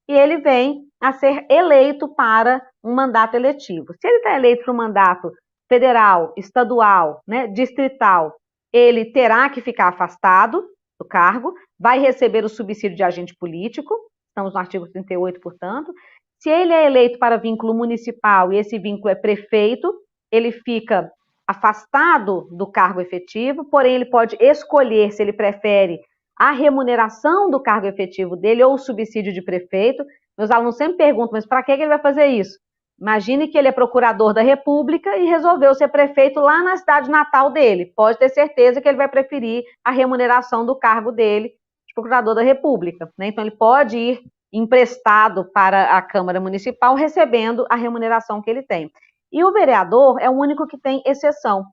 e ele vem a ser eleito para um mandato eletivo. Se ele está eleito para um mandato federal, estadual, né, distrital, ele terá que ficar afastado do cargo, vai receber o subsídio de agente político, estamos no artigo 38, portanto. Se ele é eleito para vínculo municipal e esse vínculo é prefeito, ele fica afastado do cargo efetivo, porém ele pode escolher se ele prefere a remuneração do cargo efetivo dele ou o subsídio de prefeito. Meus alunos sempre perguntam, mas para que ele vai fazer isso? Imagine que ele é procurador da República e resolveu ser prefeito lá na cidade natal dele. Pode ter certeza que ele vai preferir a remuneração do cargo dele de procurador da República, né? Então ele pode ir emprestado para a Câmara Municipal recebendo a remuneração que ele tem. E o vereador é o único que tem exceção.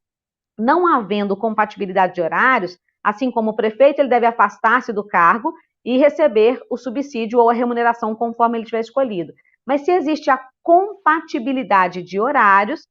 Não havendo compatibilidade de horários, assim como o prefeito, ele deve afastar-se do cargo e receber o subsídio ou a remuneração conforme ele tiver escolhido. Mas se existe a compatibilidade de horários,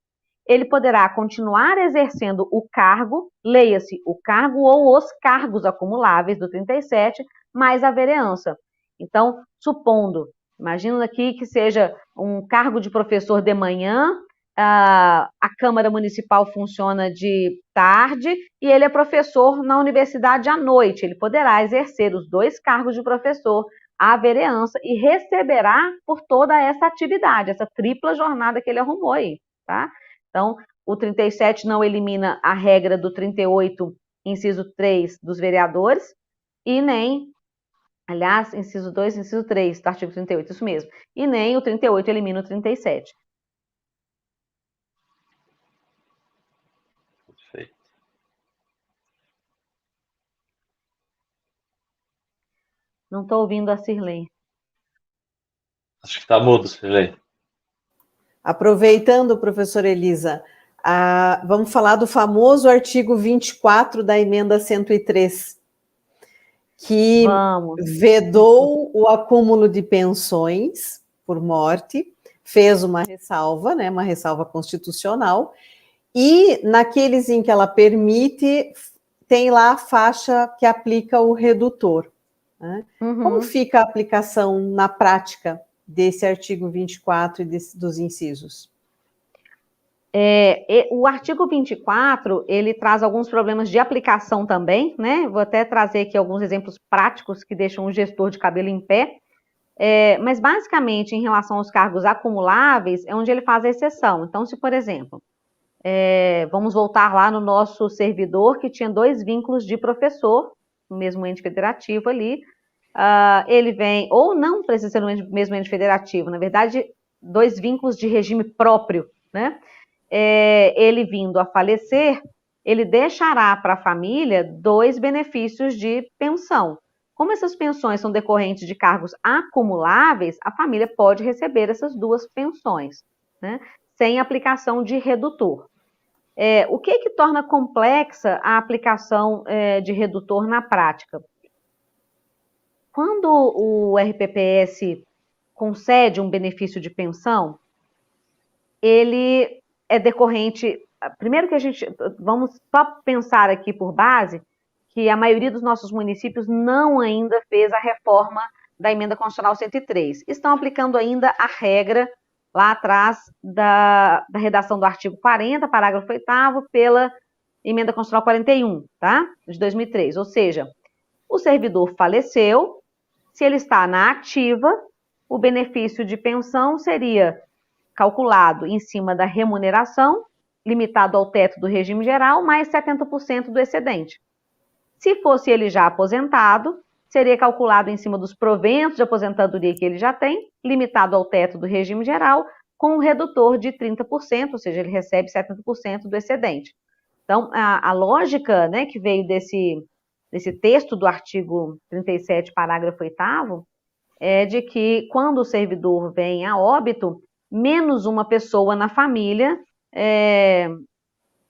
ele poderá continuar exercendo o cargo, leia-se o cargo ou os cargos acumuláveis do 37, mais a vereança. Então, supondo, imagina aqui que seja um cargo de professor de manhã a Câmara Municipal funciona de tarde e ele é professor na universidade à noite. Ele poderá exercer os 2 cargos de professor, a vereança, e receberá por toda essa atividade, essa tripla jornada que ele arrumou aí, tá? Então, o 37 não elimina a regra do 38, inciso 3 dos vereadores, e nem, aliás, inciso 2, inciso 3 do artigo 38, isso mesmo, e nem o 38 elimina o 37. Perfeito. Não estou ouvindo a Cirlei. Acho que está mudo, Sirlei. Aproveitando, professora Elisa, vamos falar do famoso artigo 24 da emenda 103, que vedou o acúmulo de pensões por morte, fez uma ressalva, né, uma ressalva constitucional, e naqueles em que ela permite, tem lá a faixa que aplica o redutor. Né? Como fica a aplicação na prática desse artigo 24 e dos incisos? O artigo 24, ele traz alguns problemas de aplicação também, né? Vou até trazer aqui alguns exemplos práticos que deixam o gestor de cabelo em pé. Mas, basicamente, em relação aos cargos acumuláveis, é onde ele faz a exceção. Então, se, por exemplo, vamos voltar lá no nosso servidor, que tinha 2 vínculos de professor, no mesmo ente federativo ali, ele vem, ou não precisa ser no mesmo ente federativo, na verdade, 2 vínculos de regime próprio, né? Ele vindo a falecer, ele deixará para a família 2 benefícios de pensão. Como essas pensões são decorrentes de cargos acumuláveis, a família pode receber essas 2 pensões, né? Sem aplicação de redutor. O que torna complexa a aplicação de redutor na prática? Quando o RPPS concede um benefício de pensão, ele é decorrente... Primeiro que vamos só pensar aqui por base que a maioria dos nossos municípios não ainda fez a reforma da Emenda Constitucional 103. Estão aplicando ainda a regra lá atrás da redação do artigo 40, parágrafo 8º, pela Emenda Constitucional 41, tá? De 2003. Ou seja, o servidor faleceu, se ele está na ativa, o benefício de pensão seria calculado em cima da remuneração, limitado ao teto do regime geral, mais 70% do excedente. Se fosse ele já aposentado, seria calculado em cima dos proventos de aposentadoria que ele já tem, limitado ao teto do regime geral, com um redutor de 30%, ou seja, ele recebe 70% do excedente. Então, a lógica, né, que veio desse texto do artigo 37, parágrafo 8º, é de que quando o servidor vem a óbito, menos uma pessoa na família,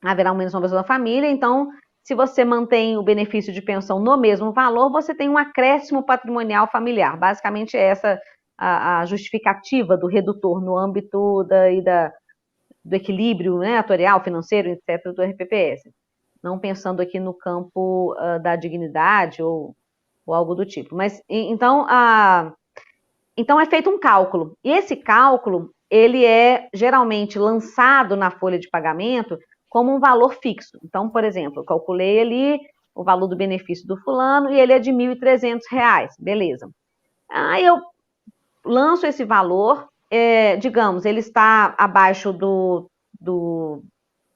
haverá menos uma pessoa na família, então, se você mantém o benefício de pensão no mesmo valor, você tem um acréscimo patrimonial familiar. Basicamente, essa a justificativa do redutor no âmbito do equilíbrio, né, atorial, financeiro, etc., do RPPS. Não pensando aqui no campo da dignidade ou algo do tipo. Mas, então é feito um cálculo. E esse cálculo, ele é geralmente lançado na folha de pagamento como um valor fixo. Então, por exemplo, eu calculei ali o valor do benefício do fulano e ele é de R$ 1.300, beleza. Aí eu lanço esse valor, digamos, ele está abaixo do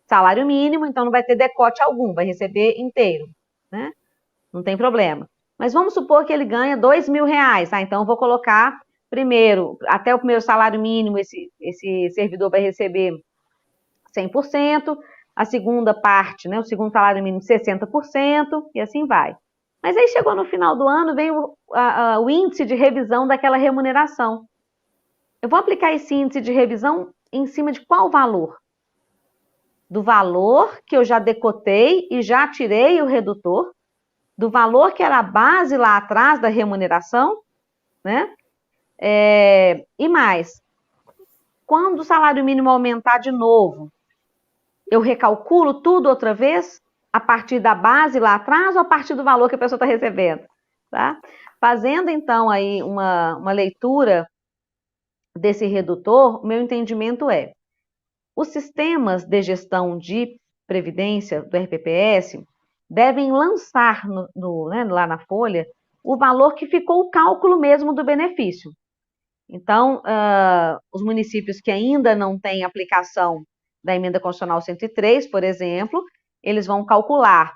salário mínimo, então não vai ter decote algum, vai receber inteiro, né? Não tem problema. Mas vamos supor que ele ganha R$ 2.000, então eu vou colocar primeiro, até o primeiro salário mínimo, esse servidor vai receber 100%, a segunda parte, né, o segundo salário mínimo 60%, e assim vai. Mas aí chegou no final do ano, vem o índice de revisão daquela remuneração. Eu vou aplicar esse índice de revisão em cima de qual valor? Do valor que eu já decotei e já tirei o redutor, do valor que era a base lá atrás da remuneração, né? E mais, quando o salário mínimo aumentar de novo, eu recalculo tudo outra vez, a partir da base lá atrás ou a partir do valor que a pessoa está recebendo, tá? Fazendo, então, aí uma leitura desse redutor, o meu entendimento é, os sistemas de gestão de previdência do RPPS devem lançar lá na folha o valor que ficou o cálculo mesmo do benefício. Então, os municípios que ainda não têm aplicação da Emenda Constitucional 103, por exemplo, eles vão calcular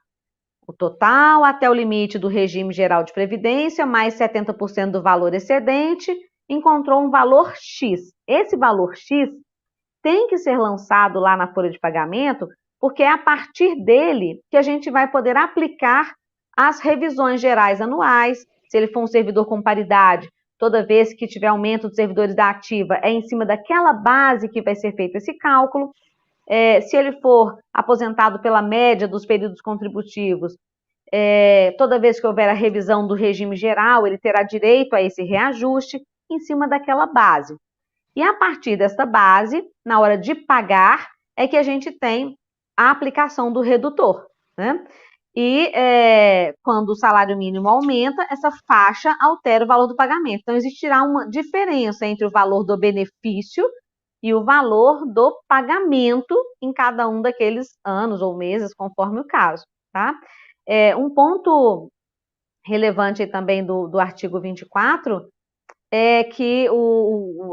o total até o limite do regime geral de previdência, mais 70% do valor excedente, encontrou um valor X. Esse valor X tem que ser lançado lá na folha de pagamento, porque é a partir dele que a gente vai poder aplicar as revisões gerais anuais. Se ele for um servidor com paridade, toda vez que tiver aumento dos servidores da ativa, é em cima daquela base que vai ser feito esse cálculo. Se ele for aposentado pela média dos períodos contributivos, toda vez que houver a revisão do regime geral, ele terá direito a esse reajuste em cima daquela base. E a partir dessa base, na hora de pagar, é que a gente tem a aplicação do redutor, né? E quando o salário mínimo aumenta, essa faixa altera o valor do pagamento. Então, existirá uma diferença entre o valor do benefício e o valor do pagamento em cada um daqueles anos ou meses, conforme o caso, tá? Um ponto relevante aí também do artigo 24 é que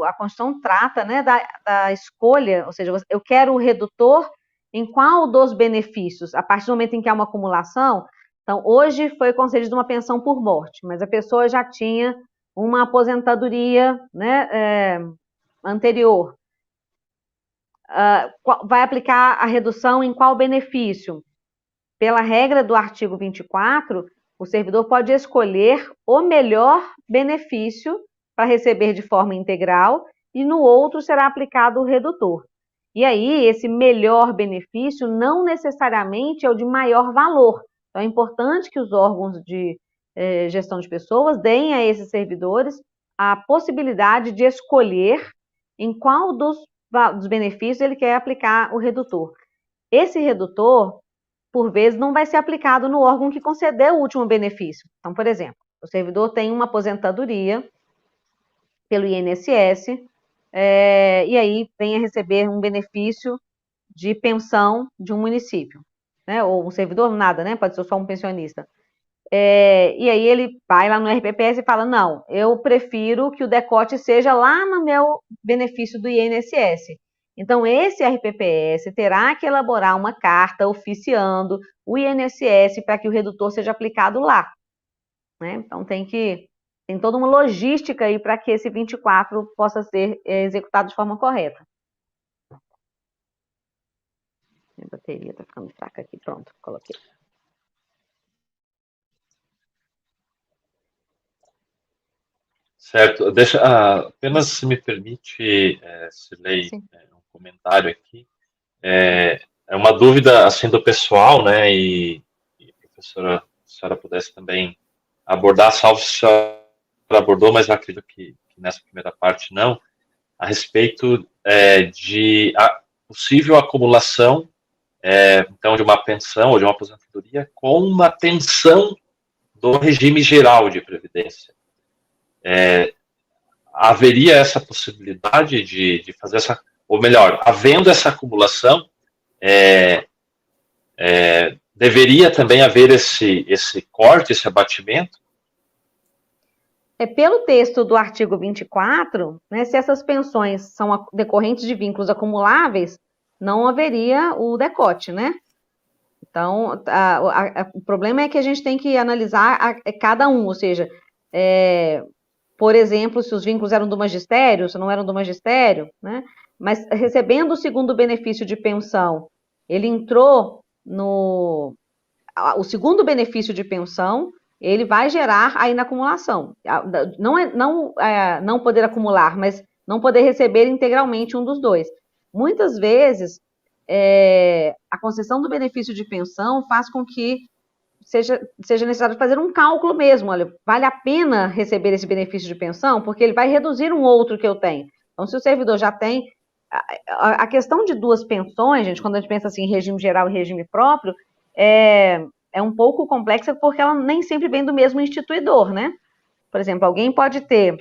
a Constituição trata, né, da escolha, ou seja, eu quero o redutor em qual dos benefícios, a partir do momento em que há uma acumulação. Então, hoje foi concedida uma pensão por morte, mas a pessoa já tinha uma aposentadoria, né, anterior. Vai aplicar a redução em qual benefício? Pela regra do artigo 24, o servidor pode escolher o melhor benefício para receber de forma integral e no outro será aplicado o redutor. E aí, esse melhor benefício não necessariamente é o de maior valor. Então, é importante que os órgãos de gestão de pessoas deem a esses servidores a possibilidade de escolher em qual dos benefícios ele quer aplicar o redutor. Esse redutor, por vezes, não vai ser aplicado no órgão que concedeu o último benefício. Então, por exemplo, o servidor tem uma aposentadoria pelo INSS, e aí vem a receber um benefício de pensão de um município, né? Ou um servidor, nada, né? Pode ser só um pensionista. E aí ele vai lá no RPPS e fala, não, eu prefiro que o decote seja lá no meu benefício do INSS. Então, esse RPPS terá que elaborar uma carta oficiando o INSS para que o redutor seja aplicado lá, né? Então, tem toda uma logística aí para que esse 24 possa ser executado de forma correta. Minha bateria está ficando fraca aqui, pronto, coloquei. Certo, apenas se me permite, Cirlei, um comentário aqui. É uma dúvida, assim, do pessoal, né, e professora, se a senhora pudesse também abordar, salvo se a senhora abordou, mas eu acredito que nessa primeira parte não, a respeito de possível acumulação, então, de uma pensão ou de uma aposentadoria com uma pensão do regime geral de previdência. Haveria essa possibilidade de fazer ou melhor, havendo essa acumulação, deveria também haver esse corte, esse abatimento? Pelo texto do artigo 24, né, se essas pensões são decorrentes de vínculos acumuláveis, não haveria o decote, né? Então, o problema é que a gente tem que analisar cada um, ou seja, por exemplo, se os vínculos eram do magistério, se não eram do magistério, né? Mas recebendo o segundo benefício de pensão, ele entrou o segundo benefício de pensão, ele vai gerar a inacumulação. Não poder acumular, mas não poder receber integralmente um dos dois. Muitas vezes, a concessão do benefício de pensão faz com que seja necessário fazer um cálculo mesmo. Olha, vale a pena receber esse benefício de pensão? Porque ele vai reduzir um outro que eu tenho. Então, se o servidor já tem... A questão de duas pensões, gente, quando a gente pensa assim em regime geral e regime próprio, é um pouco complexa porque ela nem sempre vem do mesmo instituidor, né? Por exemplo, alguém pode ter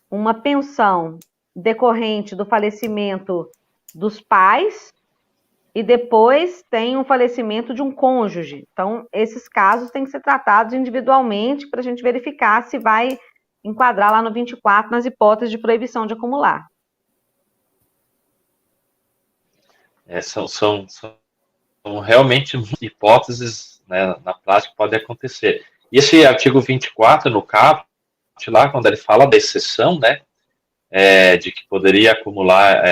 uma pensão decorrente do falecimento dos pais e depois tem um falecimento de um cônjuge. Então, esses casos têm que ser tratados individualmente para a gente verificar se vai enquadrar lá no 24 nas hipóteses de proibição de acumular. São realmente hipóteses, né, na prática pode acontecer. E esse artigo 24 no caput, lá, quando ele fala da exceção, né, de que poderia acumular,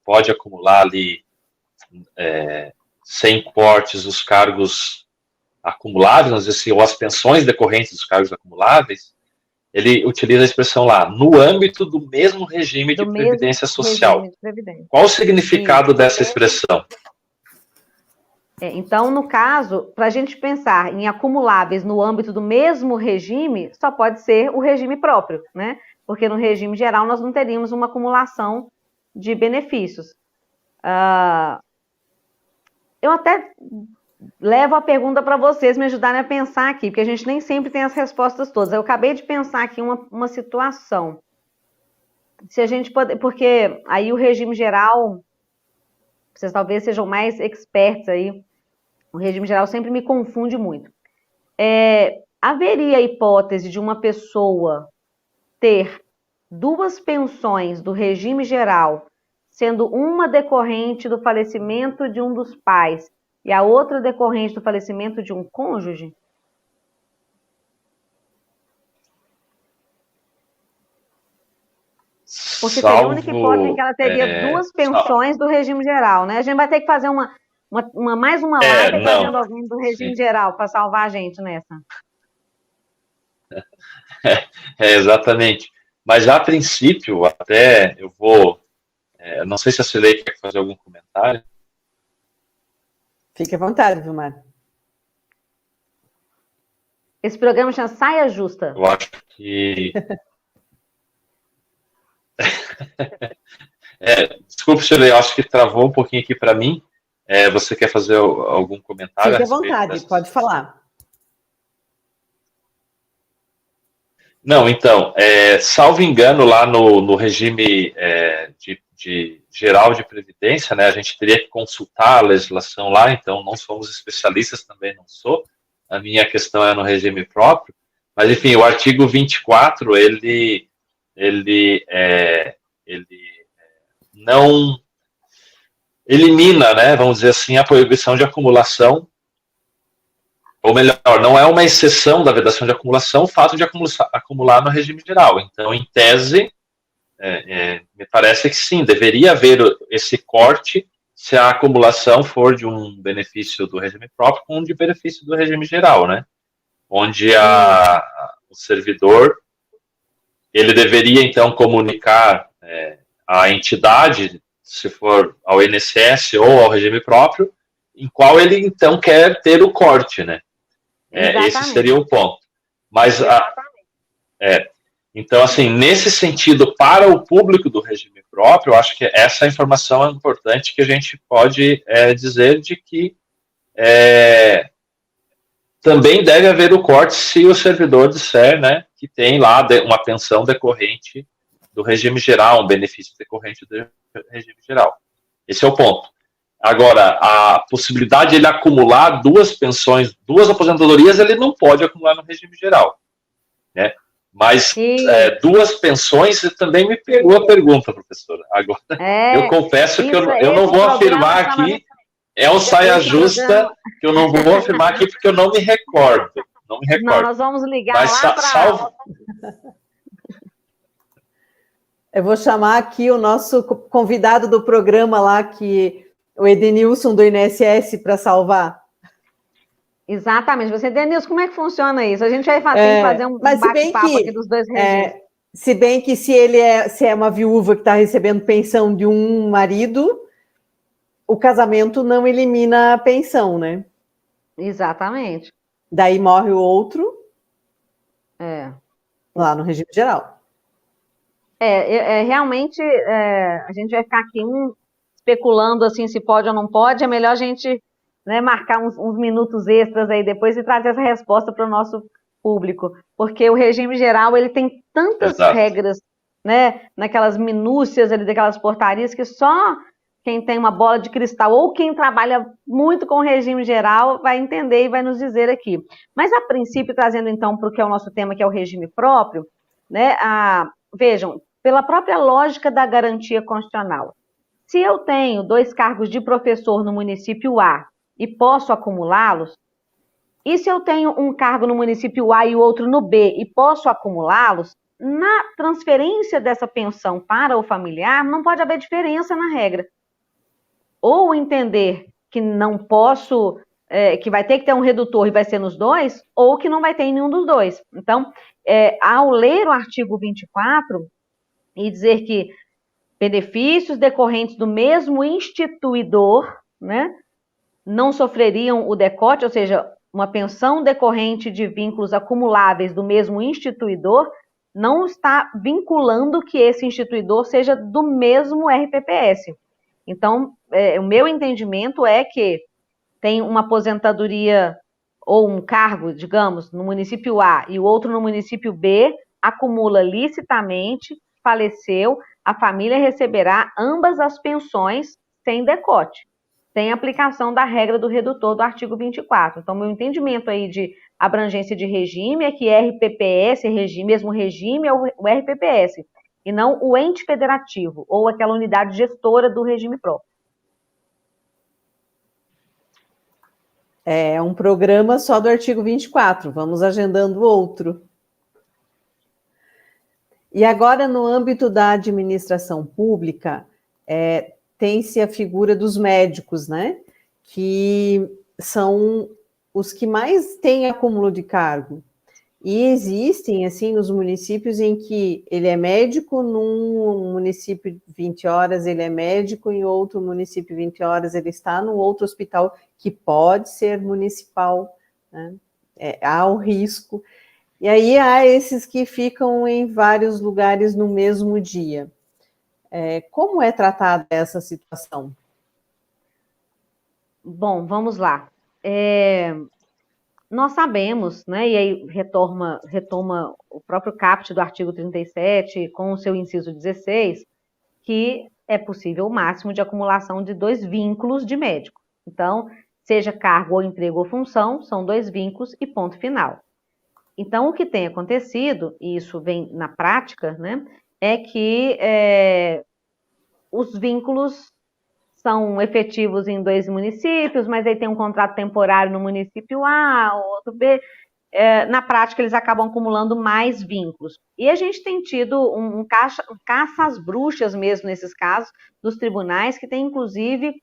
pode acumular ali sem cortes os cargos acumuláveis, assim, ou as pensões decorrentes dos cargos acumuláveis, ele utiliza a expressão lá, no âmbito do mesmo regime de previdência social. Qual o significado dessa expressão? Então, no caso, para a gente pensar em acumuláveis no âmbito do mesmo regime, só pode ser o regime próprio, né? Porque no regime geral nós não teríamos uma acumulação de benefícios. Eu até levo a pergunta para vocês me ajudarem a pensar aqui, porque a gente nem sempre tem as respostas todas. Eu acabei de pensar aqui uma situação. Se a gente pode, porque aí o regime geral, vocês talvez sejam mais experts aí, o regime geral sempre me confunde muito. Haveria a hipótese de uma pessoa ter duas pensões do regime geral, sendo uma decorrente do falecimento de um dos pais e a outra decorrente do falecimento de um cônjuge? Porque seria a única hipótese em que ela teria duas pensões do regime geral, né? A gente vai ter que fazer mais uma live fazendo alguém do regime geral para salvar a gente nessa. Exatamente. Mas, a princípio, até eu vou... não sei se a Cilei quer fazer algum comentário. Fique à vontade, Vilmar. Esse programa chama Saia Justa. Eu acho que... desculpa, Cilei, eu acho que travou um pouquinho aqui para mim. Você quer fazer algum comentário? Fique à vontade, pode falar. Não, então, salvo engano, lá no regime de geral de previdência, né, a gente teria que consultar a legislação lá, então não somos especialistas, também não sou, a minha questão é no regime próprio, mas enfim, o artigo 24, ele não elimina, né, vamos dizer assim, a proibição de acumulação, ou melhor, não é uma exceção da vedação de acumulação o fato de acumular no regime geral. Então, em tese, me parece que sim, deveria haver esse corte se a acumulação for de um benefício do regime próprio com um de benefício do regime geral, né? Onde o servidor, ele deveria, então, comunicar à entidade, se for ao INSS ou ao regime próprio, em qual ele, então, quer ter o corte, né? Esse seria o ponto. Mas, então, assim, nesse sentido, para o público do regime próprio, eu acho que essa informação é importante, que a gente pode dizer de que também deve haver o corte se o servidor disser, né, que tem lá uma pensão decorrente do regime geral, um benefício decorrente do regime geral. Esse é o ponto. Agora, a possibilidade de ele acumular duas pensões, duas aposentadorias, ele não pode acumular no regime geral, né? Mas duas pensões também me pegou a pergunta, professora. Agora, eu confesso que eu não vou afirmar aqui, é um saia justa, que eu não vou afirmar aqui porque eu não me recordo. Não, nós vamos ligar lá para... Eu vou chamar aqui o nosso convidado do programa lá, o Edenilson do INSS, para salvar. Exatamente. Você, Edenilson, como é que funciona isso? A gente vai fazer um bate-papo aqui dos dois regimes. Se bem que se é uma viúva que está recebendo pensão de um marido, o casamento não elimina a pensão, né? Exatamente. Daí morre o outro lá no regime geral. Realmente, a gente vai ficar aqui especulando assim se pode ou não pode, é melhor a gente, né, marcar uns minutos extras aí depois e trazer essa resposta para o nosso público, porque o regime geral ele tem tantas regras, né, naquelas minúcias ali daquelas portarias que só quem tem uma bola de cristal ou quem trabalha muito com o regime geral vai entender e vai nos dizer aqui. Mas, a princípio, trazendo então para o que é o nosso tema, que é o regime próprio, né? Vejam, pela própria lógica da garantia constitucional, se eu tenho 2 cargos de professor no município A e posso acumulá-los, e se eu tenho um cargo no município A e o outro no B e posso acumulá-los, na transferência dessa pensão para o familiar, não pode haver diferença na regra. Ou entender que não posso, que vai ter que ter um redutor e vai ser nos 2, ou que não vai ter em nenhum dos 2. Então, ao ler o artigo 24 e dizer que benefícios decorrentes do mesmo instituidor, né, não sofreriam o decote, ou seja, uma pensão decorrente de vínculos acumuláveis do mesmo instituidor, não está vinculando que esse instituidor seja do mesmo RPPS. Então, o meu entendimento é que tem uma aposentadoria ou um cargo, digamos, no município A e o outro no município B, acumula licitamente, faleceu, a família receberá ambas as pensões sem decote, sem aplicação da regra do redutor do artigo 24. Então, meu entendimento aí de abrangência de regime é que RPPS, mesmo regime, é o RPPS, e não o ente federativo, ou aquela unidade gestora do regime próprio. É um programa só do artigo 24, vamos agendando outro. E agora, no âmbito da administração pública, tem-se a figura dos médicos, né? Que são os que mais têm acúmulo de cargo. E existem, assim, nos municípios em que ele é médico, num município 20 horas ele é médico, em outro município 20 horas ele está no outro hospital, que pode ser municipal, né? Há o risco. E aí há esses que ficam em vários lugares no mesmo dia. Como é tratada essa situação? Bom, vamos lá. Nós sabemos, né, e aí retoma o próprio caput do artigo 37, com o seu inciso 16, que é possível o máximo de acumulação de 2 vínculos de médico. Então, seja cargo ou emprego ou função, são 2 vínculos e ponto final. Então, o que tem acontecido, e isso vem na prática, né, é que os vínculos são efetivos em 2 municípios, mas aí tem um contrato temporário no município A, outro B. Na prática, eles acabam acumulando mais vínculos. E a gente tem tido um caça às bruxas mesmo nesses casos, dos tribunais, que tem, inclusive,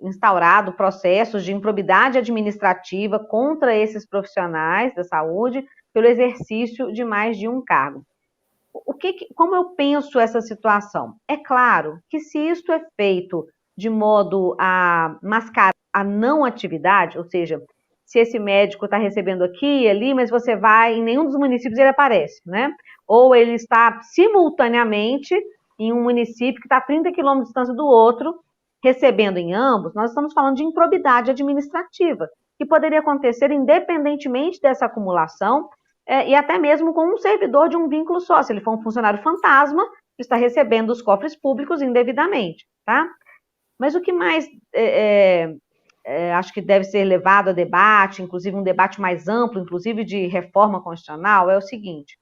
instaurado processos de improbidade administrativa contra esses profissionais da saúde pelo exercício de mais de um cargo. Como eu penso essa situação? É claro que se isto é feito de modo a mascarar a não atividade, ou seja, se esse médico está recebendo aqui e ali, mas você vai, em nenhum dos municípios ele aparece, né? Ou ele está simultaneamente em um município que está a 30 quilômetros de distância do outro, recebendo em ambos, nós estamos falando de improbidade administrativa, que poderia acontecer independentemente dessa acumulação, e até mesmo com um servidor de um vínculo só, se ele for um funcionário fantasma, está recebendo os cofres públicos indevidamente, tá? Mas o que mais acho que deve ser levado a debate, inclusive um debate mais amplo, inclusive de reforma constitucional, é o seguinte: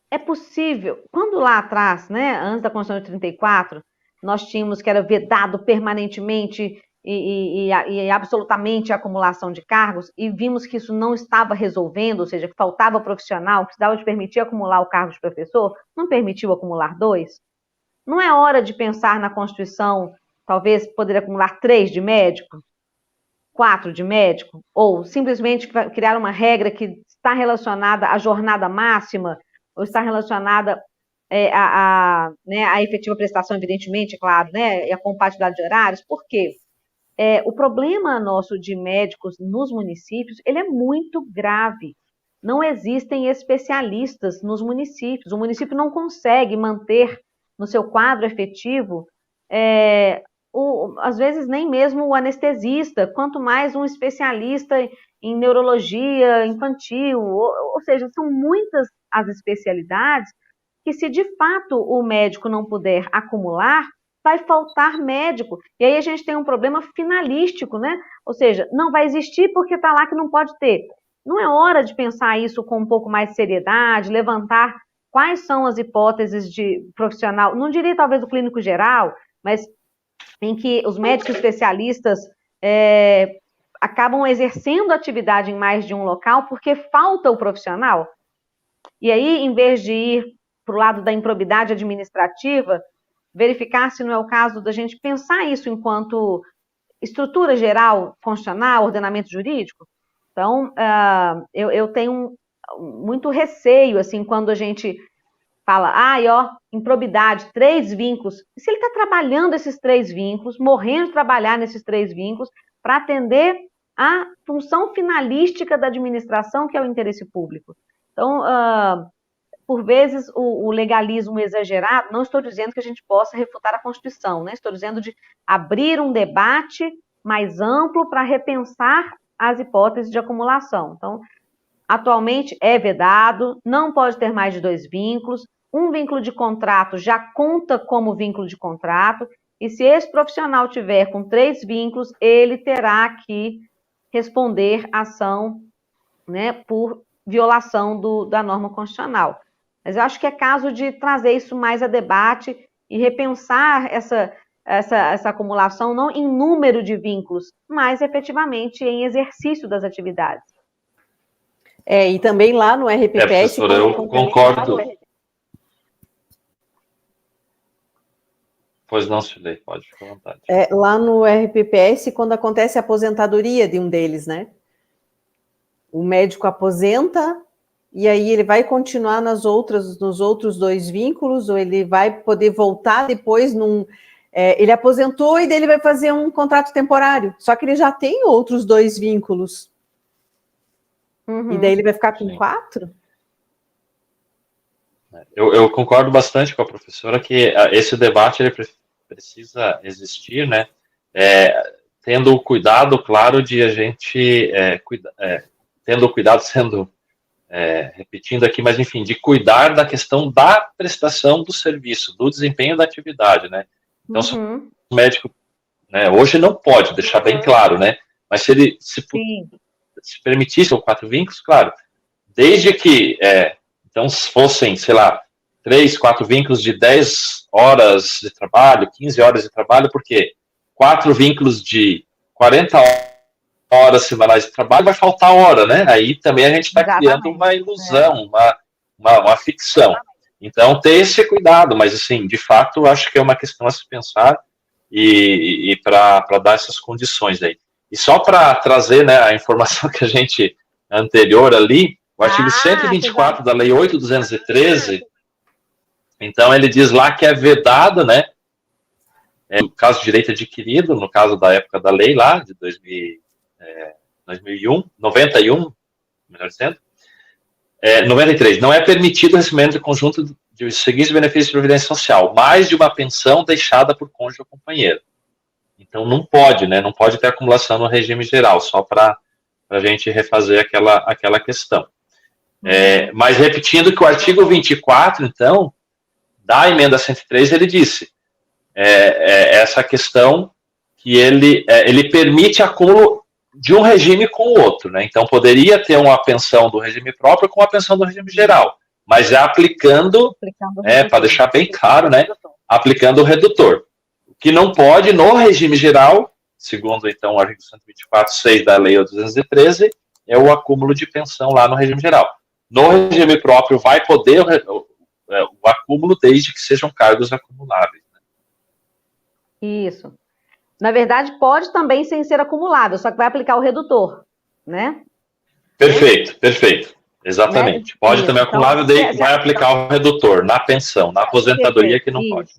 é possível, quando lá atrás, né, antes da Constituição de 34, nós tínhamos que era vedado permanentemente e absolutamente a acumulação de cargos, e vimos que isso não estava resolvendo, ou seja, que faltava profissional, precisava de permitir acumular o cargo de professor, não permitiu acumular 2? Não é hora de pensar na Constituição, talvez poder acumular 3 de médico, 4 de médico, ou simplesmente criar uma regra que está relacionada à jornada máxima, ou está relacionada à efetiva prestação, evidentemente, claro, né, e a compatibilidade de horários? Por quê? O problema nosso de médicos nos municípios, ele é muito grave. Não existem especialistas nos municípios. O município não consegue manter no seu quadro efetivo, às vezes nem mesmo o anestesista, quanto mais um especialista em neurologia infantil, ou seja, são muitas as especialidades que se de fato o médico não puder acumular, vai faltar médico. E aí a gente tem um problema finalístico, né? Ou seja, não vai existir porque está lá que não pode ter. Não é hora de pensar isso com um pouco mais de seriedade, levantar quais são as hipóteses de profissional, não diria talvez do clínico geral, mas em que os médicos especialistas acabam exercendo atividade em mais de um local porque falta o profissional. E aí, em vez de ir para o lado da improbidade administrativa, verificar se não é o caso da gente pensar isso enquanto estrutura geral, constitucional, ordenamento jurídico. Então, eu tenho muito receio, assim, quando a gente fala, improbidade, 3 vínculos. E se ele está trabalhando esses 3 vínculos, morrendo de trabalhar nesses 3 vínculos, para atender a função finalística da administração, que é o interesse público. Então, por vezes, o legalismo exagerado, não estou dizendo que a gente possa refutar a Constituição, né? Estou dizendo de abrir um debate mais amplo para repensar as hipóteses de acumulação. Então, atualmente é vedado, não pode ter mais de 2 vínculos, um vínculo de contrato já conta como vínculo de contrato, e se esse profissional tiver com 3 vínculos, ele terá que responder ação, né, por violação da norma constitucional. Mas eu acho que é caso de trazer isso mais a debate e repensar essa acumulação não em número de vínculos, mas efetivamente em exercício das atividades. E também lá no RPPS... professora, eu concordo. Pois não, Silei, pode ficar à vontade. Lá no RPPS, quando acontece a aposentadoria de um deles, né? O médico aposenta e aí ele vai continuar nos outros 2 vínculos, ou ele vai poder voltar depois ele aposentou e daí ele vai fazer um contrato temporário, só que ele já tem outros 2 vínculos. E daí ele vai ficar com 4? Eu concordo bastante com a professora que esse debate ele precisa existir, né? Tendo o cuidado, claro, de a gente tendo o cuidado, repetindo aqui, mas enfim, de cuidar da questão da prestação do serviço, do desempenho da atividade, né? Então, se o médico, né, hoje não pode, deixar bem claro, né? Mas se ele se permitisse os 4 vínculos, claro, desde que então fossem, sei lá, 3, 4 vínculos de 10 horas de trabalho, 15 horas de trabalho, porque 4 vínculos de 40 horas semanais de trabalho vai faltar hora, né? Aí também a gente está criando uma ilusão, uma ficção. Então, ter esse cuidado, mas assim, de fato, acho que é uma questão a se pensar e para dar essas condições aí. E só para trazer, né, a informação que a gente anterior ali, o artigo 124 da Lei 8.213, então ele diz lá que é vedado, né, no caso de direito adquirido, no caso da época da lei lá, de 91, melhor dizendo, 93, não é permitido o recebimento de conjunto de seguintes benefícios de previdência social, mais de uma pensão deixada por cônjuge ou companheiro. Então não pode, né? Não pode ter acumulação no regime geral, só para a gente refazer aquela questão. Mas repetindo que o artigo 24, então, da emenda 103, ele disse essa questão que ele permite acúmulo de um regime com o outro, né? Então poderia ter uma pensão do regime próprio com a pensão do regime geral, mas já aplicando para deixar bem claro, né? Aplicando o redutor. O que não pode no regime geral, segundo então o artigo 124.6 da Lei 8.213, é o acúmulo de pensão lá no regime geral. No regime próprio vai poder o acúmulo desde que sejam cargos acumuláveis. Né? Isso. Na verdade, pode também sem ser acumulado, só que vai aplicar o redutor, né? Perfeito. Exatamente. Pode também acumulável, daí vai aplicar o redutor na pensão, na aposentadoria que não pode.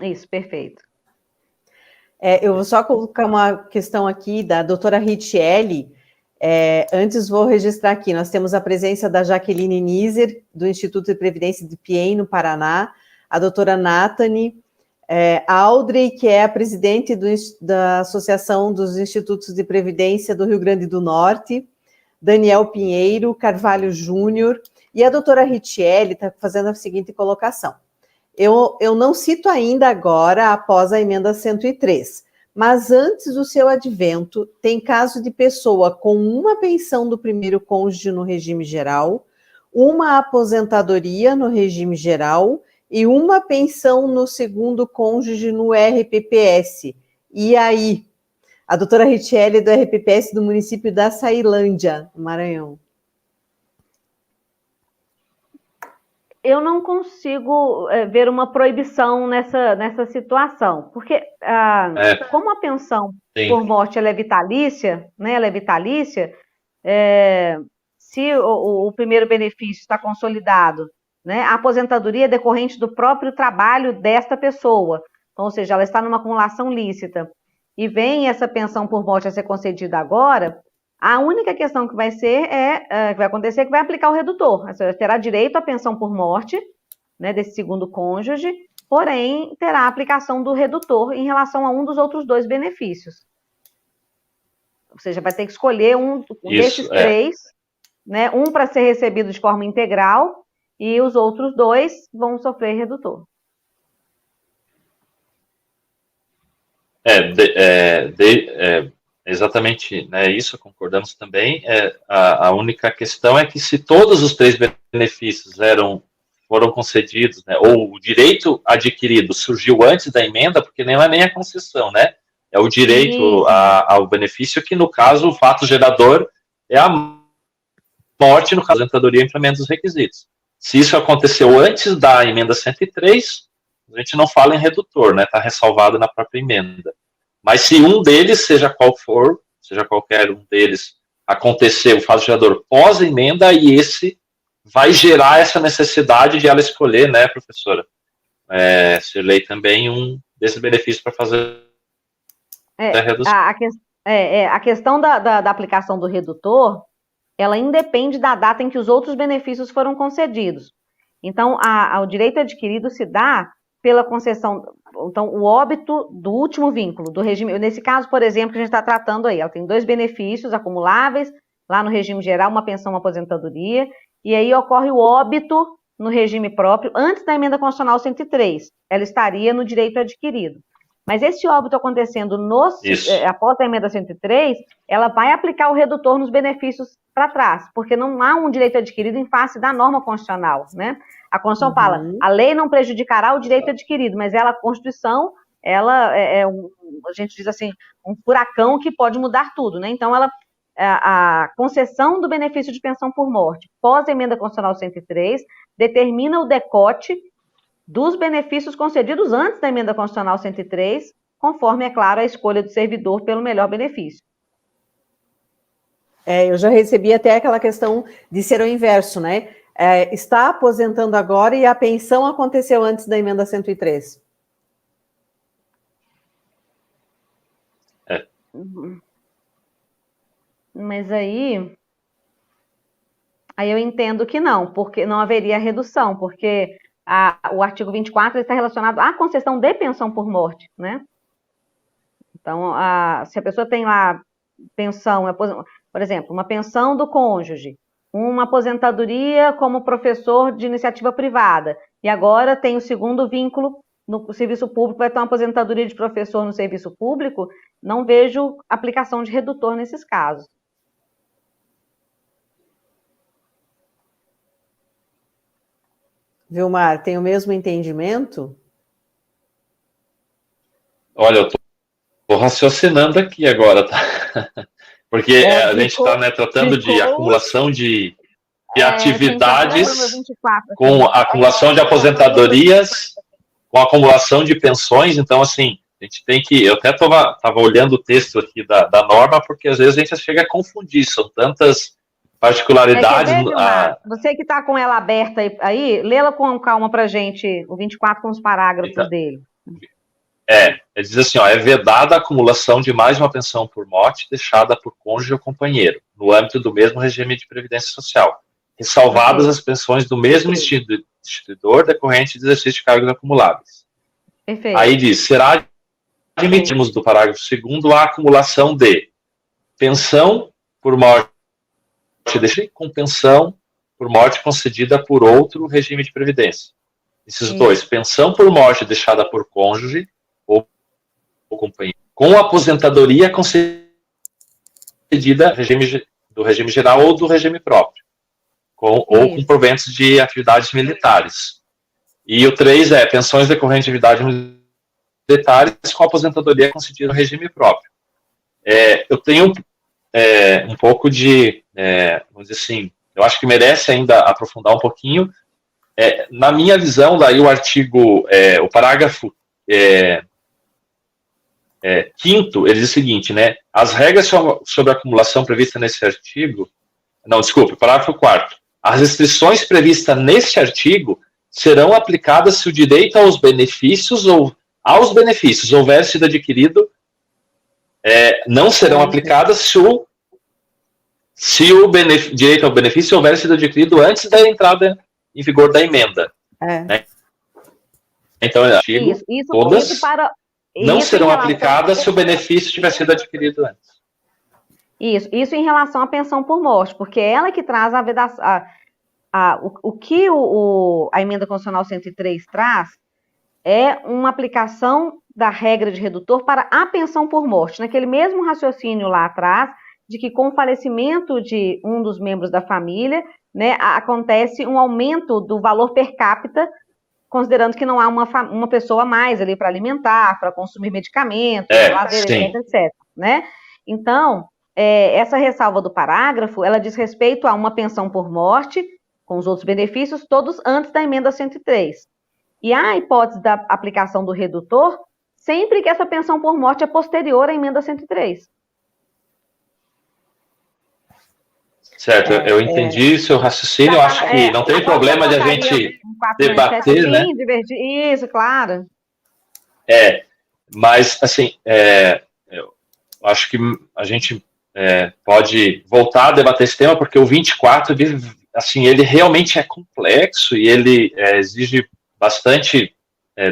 Isso, perfeito. Eu vou só colocar uma questão aqui da doutora Richelle. Antes vou registrar aqui, nós temos a presença da Jaqueline Nizer, do Instituto de Previdência de Piem, no Paraná, a doutora Nathani, a Audrey, que é a presidente da Associação dos Institutos de Previdência do Rio Grande do Norte, Daniel Pinheiro, Carvalho Júnior, E a doutora Richelle está fazendo a seguinte colocação. Eu não cito ainda agora, após a emenda 103, mas antes do seu advento, tem caso de pessoa com uma pensão do primeiro cônjuge no regime geral, uma aposentadoria no regime geral e uma pensão no segundo cônjuge no RPPS. E aí? A doutora Richelle do RPPS do município da Açailândia, no Maranhão. Eu não consigo ver uma proibição nessa situação, porque como a pensão por morte ela é vitalícia, né, ela é vitalícia, se o primeiro benefício está consolidado, né, a aposentadoria é decorrente do próprio trabalho desta pessoa, então, ou seja, ela está numa acumulação lícita, e vem essa pensão por morte a ser concedida agora, a única questão que vai ser que vai acontecer é que vai aplicar o redutor. Você terá direito à pensão por morte, né, desse segundo cônjuge, porém terá a aplicação do redutor em relação a um dos outros dois benefícios. Ou seja, vai ter que escolher um desses três, né, um para ser recebido de forma integral e os outros dois vão sofrer redutor. Exatamente, né, isso, concordamos também. A única questão é que se todos os três benefícios foram concedidos, né, ou o direito adquirido surgiu antes da emenda, porque não é nem a concessão, né, é o direito ao benefício, que no caso o fato gerador é a morte, no caso da aposentadoria e implemento dos requisitos. Se isso aconteceu antes da emenda 103, a gente não fala em redutor, né, está ressalvado na própria emenda. Mas se um deles, seja qual for, seja qualquer um deles, acontecer o fato gerador pós-emenda, aí esse vai gerar essa necessidade de ela escolher, né, professora? Sirlei, também um desses benefícios para fazer a redução. A questão da aplicação do redutor, ela independe da data em que os outros benefícios foram concedidos. Então, o direito adquirido se dá pela concessão, então, o óbito do último vínculo, do regime, nesse caso, por exemplo, que a gente está tratando aí, ela tem dois benefícios acumuláveis, lá no regime geral, uma pensão, uma aposentadoria, e aí ocorre o óbito no regime próprio, antes da emenda constitucional 103, ela estaria no direito adquirido. Mas esse óbito acontecendo após a emenda 103, ela vai aplicar o redutor nos benefícios para trás, porque não há um direito adquirido em face da norma constitucional, né? A Constituição fala, a lei não prejudicará o direito adquirido, mas a Constituição, ela a gente diz assim, um furacão que pode mudar tudo, né? Então, a concessão do benefício de pensão por morte, pós-emenda constitucional 103, determina o decote dos benefícios concedidos antes da emenda constitucional 103, conforme, é claro, a escolha do servidor pelo melhor benefício. Eu já recebi até aquela questão de ser o inverso, né? Está aposentando agora e a pensão aconteceu antes da emenda 103. Mas aí eu entendo que não, porque não haveria redução, porque o artigo 24 está relacionado à concessão de pensão por morte, né? Então, se a pessoa tem lá pensão, por exemplo, uma pensão do cônjuge, uma aposentadoria como professor de iniciativa privada, e agora tem o segundo vínculo no serviço público, vai ter uma aposentadoria de professor no serviço público, não vejo aplicação de redutor nesses casos. Vilmar, tem o mesmo entendimento? Olha, eu estou raciocinando aqui agora, tá? Porque a gente está, né, tratando de acumulação de atividades, com acumulação de aposentadorias, com acumulação de pensões. Então, assim, a gente tem que... Eu até estava olhando o texto aqui da norma, porque às vezes a gente chega a confundir, são tantas particularidades. Você que está com ela aberta aí, lê-la com calma para a gente, o 24 com os parágrafos dele. Ele diz assim, é vedada a acumulação de mais uma pensão por morte deixada por cônjuge ou companheiro, no âmbito do mesmo regime de previdência social, ressalvadas as pensões do mesmo instituidor decorrente de exercício de cargos acumuláveis. Perfeito. Aí diz, será admitimos do parágrafo 2º a acumulação de pensão por morte com pensão por morte concedida por outro regime de previdência. Esses dois, pensão por morte deixada por cônjuge ou companheiro, com aposentadoria concedida do regime geral ou do regime próprio, ou com proventos de atividades militares. E o 3 é pensões decorrentes de atividades militares com aposentadoria concedida no regime próprio. Eu tenho um pouco de, vamos dizer assim, eu acho que merece ainda aprofundar um pouquinho. Na minha visão, daí o artigo, o parágrafo 5º, ele diz o seguinte, né? As regras sobre a acumulação prevista nesse artigo, parágrafo 4º. As restrições previstas neste artigo serão aplicadas se o direito aos benefícios houver sido adquirido, não serão aplicadas se o direito ao benefício houver sido adquirido antes da entrada em vigor da emenda. Né? Então, artigo, todas não serão aplicadas se o benefício tiver sido adquirido antes. Isso em relação à pensão por morte, porque é ela que traz o que a emenda constitucional 103 traz é uma aplicação da regra de redutor para a pensão por morte, naquele mesmo raciocínio lá atrás, de que com o falecimento de um dos membros da família, né, acontece um aumento do valor per capita, considerando que não há uma pessoa a mais ali para alimentar, para consumir medicamentos, lazer, etc. Né? Então, essa ressalva do parágrafo, ela diz respeito a uma pensão por morte, com os outros benefícios, todos antes da emenda 103. E há a hipótese da aplicação do redutor, sempre que essa pensão por morte é posterior à emenda 103. Certo, eu entendi seu raciocínio, eu acho que não tem problema de a gente debater, né? Isso, claro. Mas, assim, eu acho que a gente pode voltar a debater esse tema, porque o 24, assim, ele realmente é complexo e ele exige bastante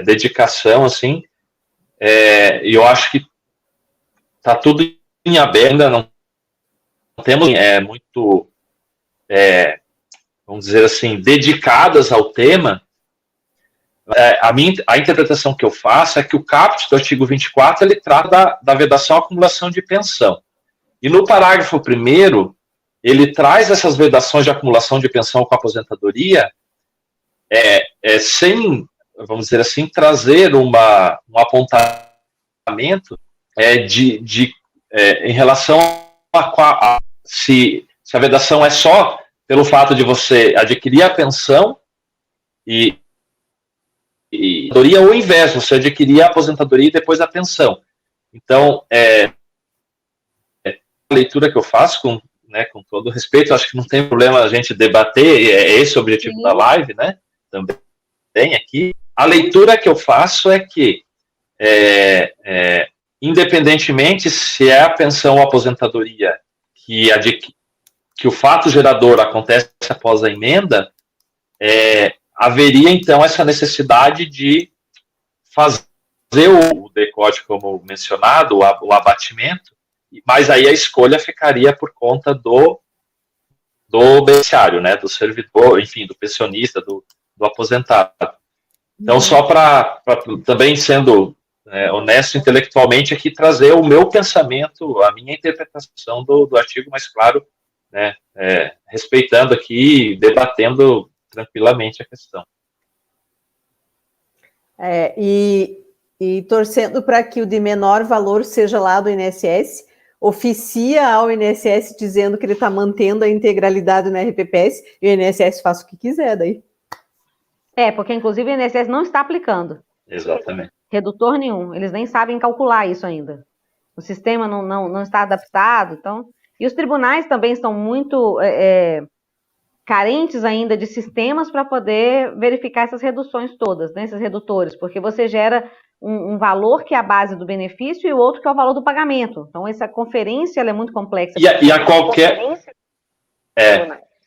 dedicação, assim, e eu acho que está tudo em aberto, ainda não temos muito, vamos dizer assim, dedicadas ao tema. A interpretação que eu faço é que o caput do artigo 24, ele trata da vedação à acumulação de pensão. E no parágrafo 1º, ele traz essas vedações de acumulação de pensão com aposentadoria sem, vamos dizer assim, trazer um apontamento em relação a se a vedação é só pelo fato de você adquirir a pensão e ou o inverso, você adquirir a aposentadoria e depois a pensão. Então, a leitura que eu faço, com todo respeito, acho que não tem problema a gente debater, é esse o objetivo da live, né? Também aqui. A leitura que eu faço é que, independentemente se é a pensão ou a aposentadoria que o fato gerador acontece após a emenda, haveria, então, essa necessidade de fazer o decode, como mencionado, o abatimento, mas aí a escolha ficaria por conta do beneficiário, né, do servidor, enfim, do pensionista, do aposentado. Então, só para também sendo honesto intelectualmente, aqui trazer o meu pensamento, a minha interpretação do artigo, mas claro, né, respeitando aqui, debatendo tranquilamente a questão. E torcendo para que o de menor valor seja lá do INSS, oficia ao INSS dizendo que ele está mantendo a integralidade no RPPS, e o INSS faz o que quiser daí. Porque inclusive o INSS não está aplicando. Exatamente. Redutor nenhum, eles nem sabem calcular isso ainda. O sistema não está adaptado, então... E os tribunais também estão muito carentes ainda de sistemas para poder verificar essas reduções todas, né, esses redutores, porque você gera um valor que é a base do benefício e o outro que é o valor do pagamento. Então, essa conferência ela é muito complexa.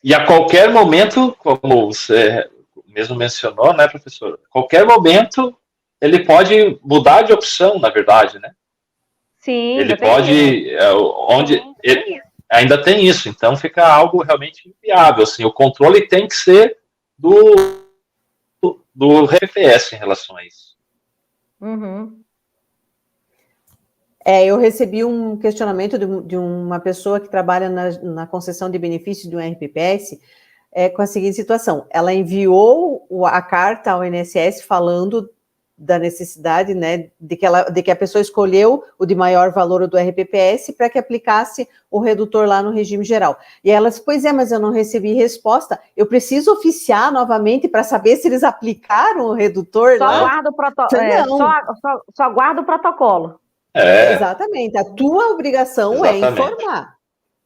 E a qualquer momento, como você mesmo mencionou, né, professor? Qualquer momento ele pode mudar de opção, na verdade, né? Sim. Ele pode, ainda tem isso, então fica algo realmente inviável, assim, o controle tem que ser do RPS em relação a isso. Uhum. Eu recebi um questionamento de uma pessoa que trabalha na concessão de benefícios de um RPPS, com a seguinte situação: ela enviou a carta ao INSS falando da necessidade, né, de que a pessoa escolheu o de maior valor do RPPS para que aplicasse o redutor lá no regime geral. E ela disse, pois é, mas eu não recebi resposta, eu preciso oficiar novamente para saber se eles aplicaram o redutor só lá? Guarda só guarda o protocolo. Exatamente, a tua obrigação é informar.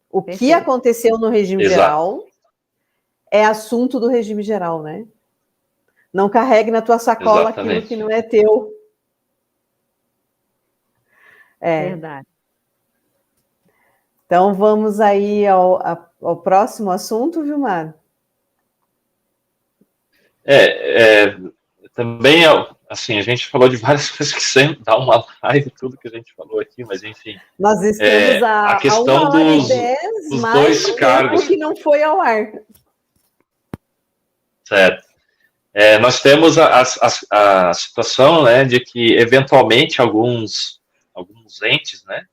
O que aconteceu no regime geral é assunto do regime geral, né? Não carregue na tua sacola aquilo que não é teu. Verdade. Então, vamos aí ao próximo assunto, Vilmar? Também, assim, a gente falou de várias coisas que sempre dá uma live, tudo que a gente falou aqui, mas enfim. Nós estamos a questão a 1h10, dos mais dois cargos que não foi ao ar. Certo. Nós temos a situação, né, de que, eventualmente, alguns entes, né,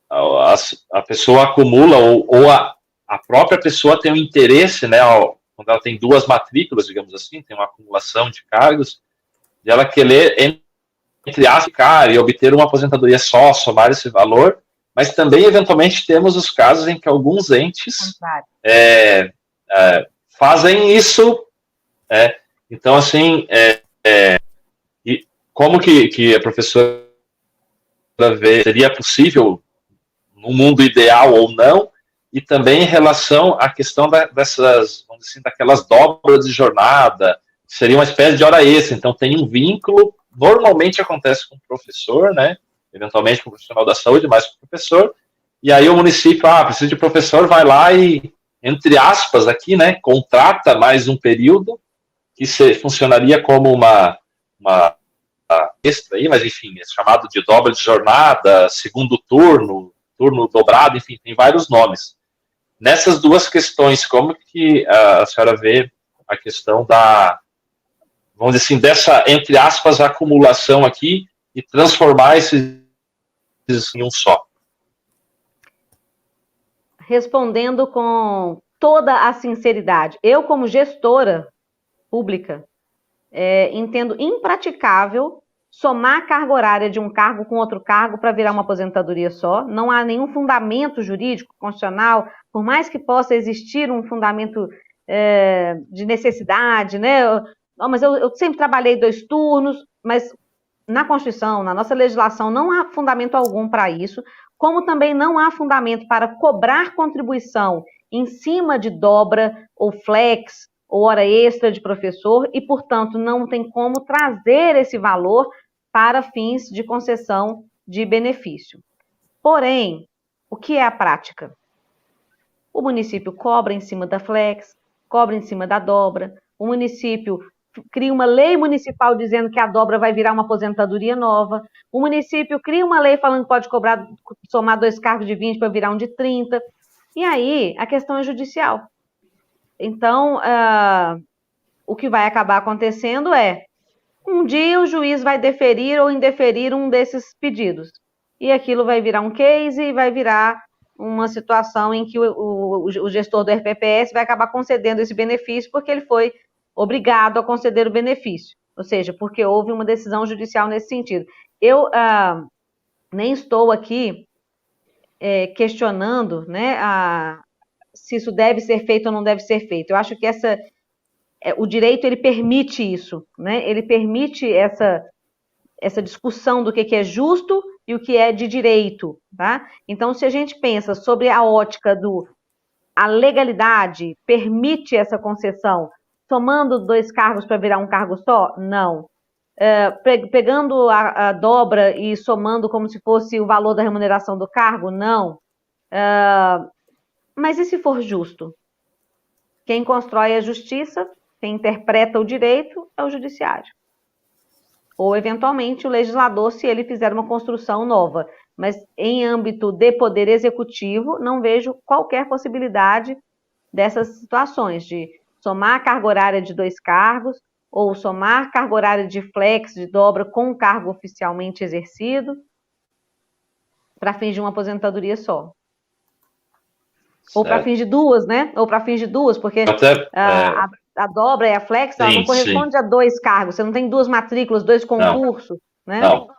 a pessoa acumula, ou a própria pessoa tem um interesse, né, quando ela tem duas matrículas, digamos assim, tem uma acumulação de cargos, de ela querer, entre aspas, ficar e obter uma aposentadoria só, somar esse valor, mas também, eventualmente, temos os casos em que alguns entes fazem isso. Então, assim, e como que a professora vê, seria possível no mundo ideal ou não, e também em relação à questão dessas, vamos dizer assim, daquelas dobras de jornada, que seria uma espécie de hora extra, então tem um vínculo, normalmente acontece com o professor, né, eventualmente com o profissional da saúde, mas com o professor, e aí o município, precisa de professor, vai lá e, entre aspas aqui, né, contrata mais um período, que funcionaria como uma extra aí, mas enfim, é chamado de dobra de jornada, segundo turno dobrado, enfim, tem vários nomes. Nessas duas questões, como que a senhora vê a questão vamos dizer assim, dessa, entre aspas, acumulação aqui e transformar esses em um só? Respondendo com toda a sinceridade, eu, como gestora pública, entendo impraticável somar a carga horária de um cargo com outro cargo para virar uma aposentadoria só. Não há nenhum fundamento jurídico, constitucional, por mais que possa existir um fundamento de necessidade, né? Mas eu sempre trabalhei 2 turnos, mas na Constituição, na nossa legislação, não há fundamento algum para isso, como também não há fundamento para cobrar contribuição em cima de dobra ou flex, ou hora extra de professor, e, portanto, não tem como trazer esse valor para fins de concessão de benefício. Porém, o que é a prática? O município cobra em cima da flex, cobra em cima da dobra, o município cria uma lei municipal dizendo que a dobra vai virar uma aposentadoria nova, o município cria uma lei falando que pode cobrar, somar 2 cargos de 20 para virar um de 30, e aí a questão é judicial. Então, o que vai acabar acontecendo um dia o juiz vai deferir ou indeferir um desses pedidos. E aquilo vai virar um case e vai virar uma situação em que o gestor do RPPS vai acabar concedendo esse benefício porque ele foi obrigado a conceder o benefício. Ou seja, porque houve uma decisão judicial nesse sentido. Eu nem estou aqui questionando, né, se isso deve ser feito ou não deve ser feito. Eu acho que o direito, ele permite isso, né? Ele permite essa discussão do que é justo e o que é de direito, tá? Então, se a gente pensa sobre a ótica a legalidade permite essa concessão, somando 2 cargos para virar um cargo só? Não. Pegando a dobra e somando como se fosse o valor da remuneração do cargo? Não. Mas e se for justo? Quem constrói a justiça, quem interpreta o direito é o judiciário. Ou, eventualmente, o legislador, se ele fizer uma construção nova. mas em âmbito de poder executivo, não vejo qualquer possibilidade dessas situações, de somar carga horária de 2 cargos, ou somar carga horária de flex, de dobra, com um cargo oficialmente exercido, para fins de uma aposentadoria só. Ou para fins de duas, né? Ou para fins de duas, porque a dobra e a flex não corresponde a 2 cargos. Você não tem 2 matrículas, 2 concursos, né? Não.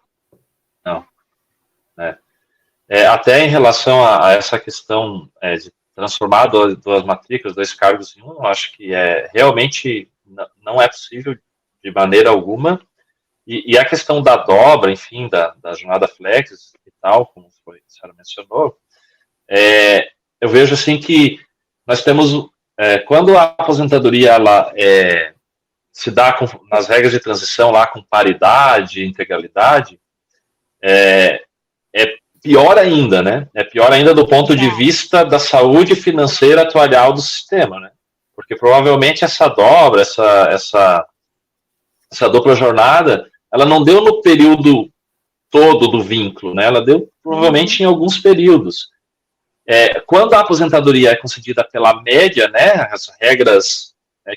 Até em relação a essa questão de transformar 2 matrículas, 2 cargos em um, acho que realmente não é possível de maneira alguma. E a questão da dobra, enfim, da jornada flex e tal, como a senhora mencionou, eu vejo assim que nós temos, quando a aposentadoria ela, se dá nas regras de transição lá com paridade, integralidade, é pior ainda, né? É pior ainda do ponto de vista da saúde financeira atuarial do sistema, né? Porque provavelmente essa dobra, essa dupla jornada, ela não deu no período todo do vínculo, né? Ela deu provavelmente em alguns períodos. Quando a aposentadoria é concedida pela média, né? As regras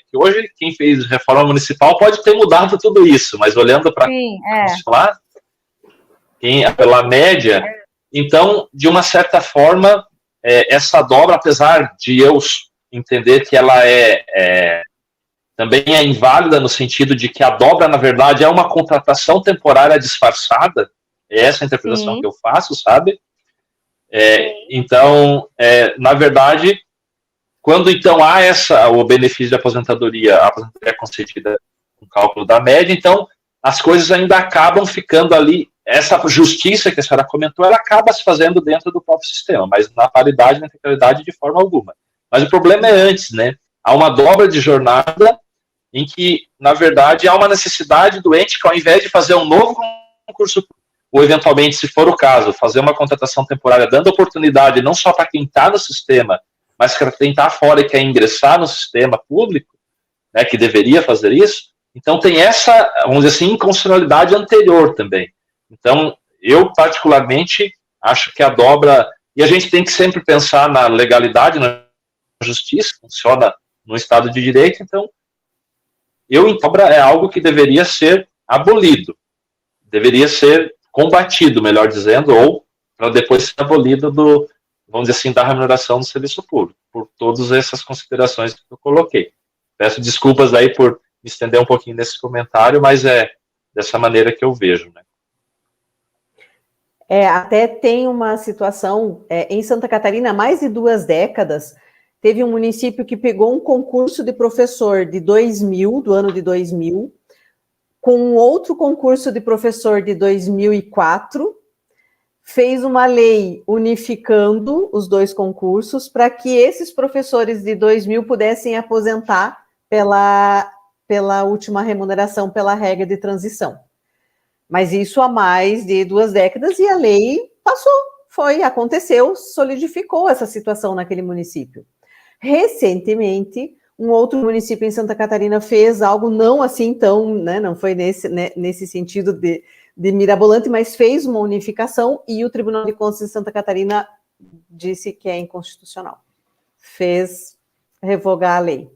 que hoje quem fez reforma municipal pode ter mudado tudo isso, mas olhando para lá, pela média, então, de uma certa forma, essa dobra, apesar de eu entender que ela também é inválida no sentido de que a dobra, na verdade, é uma contratação temporária disfarçada, é essa a interpretação que eu faço, sabe? Então, na verdade, quando então há o benefício de aposentadoria, a aposentadoria é concedida com cálculo da média, então as coisas ainda acabam ficando ali, essa justiça que a senhora comentou, ela acaba se fazendo dentro do próprio sistema, mas na paridade, na integralidade, de forma alguma. Mas o problema é antes, né? Há uma dobra de jornada em que, na verdade, há uma necessidade do ente que, ao invés de fazer um novo concurso, ou eventualmente, se for o caso, fazer uma contratação temporária, dando oportunidade não só para quem está no sistema, mas para quem está fora e quer ingressar no sistema público, né, que deveria fazer isso, então tem essa, vamos dizer assim, inconstitucionalidade anterior também. Então, eu particularmente acho que a dobra, e a gente tem que sempre pensar na legalidade, na justiça, funciona no Estado de Direito, então, dobra é algo que deveria ser abolido, deveria ser combatido, melhor dizendo, ou para depois ser abolido vamos dizer assim, da remuneração do serviço público, por todas essas considerações que eu coloquei. Peço desculpas aí por me estender um pouquinho nesse comentário, mas é dessa maneira que eu vejo, né? Até tem uma situação, em Santa Catarina, há mais de 2 décadas, teve um município que pegou um concurso de professor de 2000, do ano de 2000, com um outro concurso de professor de 2004, fez uma lei unificando os 2 concursos para que esses professores de 2000 pudessem aposentar pela última remuneração, pela regra de transição. Mas isso há mais de 2 décadas e a lei passou, aconteceu, solidificou essa situação naquele município. Recentemente, um outro município em Santa Catarina fez algo não assim tão, né, não foi nesse sentido de mirabolante, mas fez uma unificação e o Tribunal de Contas de Santa Catarina disse que é inconstitucional. Fez revogar a lei.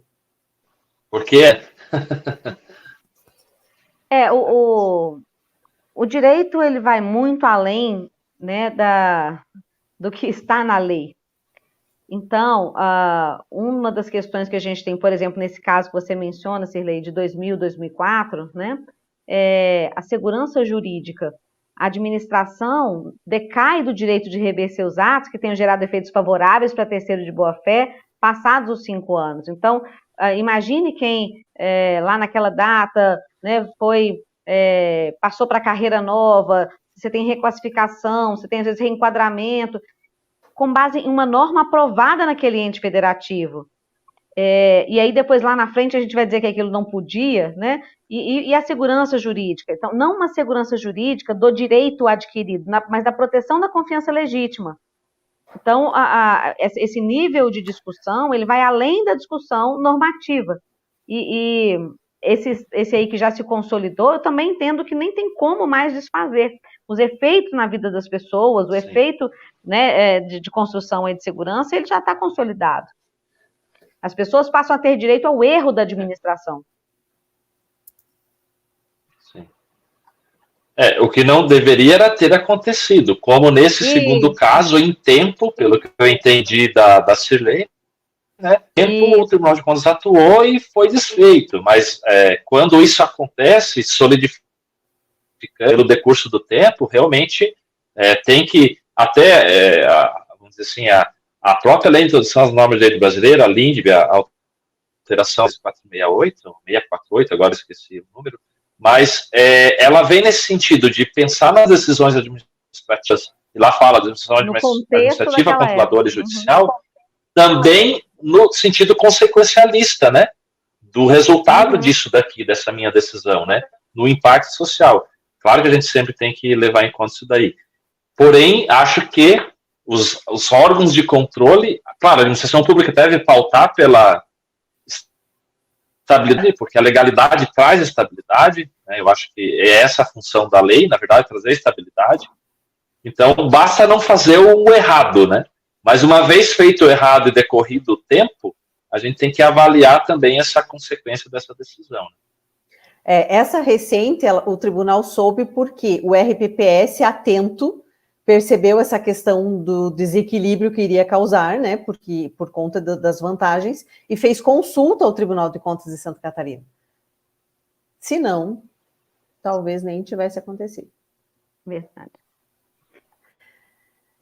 Por quê? O direito ele vai muito além, né, do que está na lei. Então, uma das questões que a gente tem, por exemplo, nesse caso que você menciona, Cirlei, de 2000, 2004, né, a segurança jurídica. A administração decai do direito de rever seus atos, que tenham gerado efeitos favoráveis para terceiro de boa-fé, passados os 5 anos. Então, imagine quem, lá naquela data, né, passou para a carreira nova, você tem reclassificação, você tem, às vezes, reenquadramento, com base em uma norma aprovada naquele ente federativo. E aí, depois, lá na frente, a gente vai dizer que aquilo não podia, né? E a segurança jurídica? Então, não uma segurança jurídica do direito adquirido, mas da proteção da confiança legítima. Então, esse nível de discussão, ele vai além da discussão normativa. Esse aí que já se consolidou, eu também entendo que nem tem como mais desfazer. os efeitos na vida das pessoas, o efeito, né, de construção e de segurança, ele já está consolidado. As pessoas passam a ter direito ao erro da administração. Sim. O que não deveria era ter acontecido, como nesse segundo caso, em tempo, pelo que eu entendi da Cirlei, né, tempo o Tribunal de Contas atuou e foi desfeito, mas quando isso acontece, solidificando pelo decurso do tempo, realmente tem que, até, vamos dizer assim, a própria Lei de Introdução às Normas de Direito Brasileiro, a LINDB, a alteração 468, 648, agora esqueci o número, mas ela vem nesse sentido de pensar nas decisões administrativas, e lá fala de decisão administrativa, controladora e judicial, também no sentido consequencialista, né, do resultado disso daqui, dessa minha decisão, né, no impacto social. Claro que a gente sempre tem que levar em conta isso daí. Porém, acho que os órgãos de controle, claro, a administração pública deve pautar pela estabilidade, porque a legalidade traz estabilidade, né, eu acho que é essa a função da lei, na verdade, trazer estabilidade. Então, basta não fazer o errado, né? Mas uma vez feito o errado e decorrido o tempo, a gente tem que avaliar também essa consequência dessa decisão. Essa recente, o tribunal soube porque o RPPS, atento, percebeu essa questão do desequilíbrio que iria causar, né, porque, por conta das vantagens, e fez consulta ao Tribunal de Contas de Santa Catarina. Se não, talvez nem tivesse acontecido. Verdade.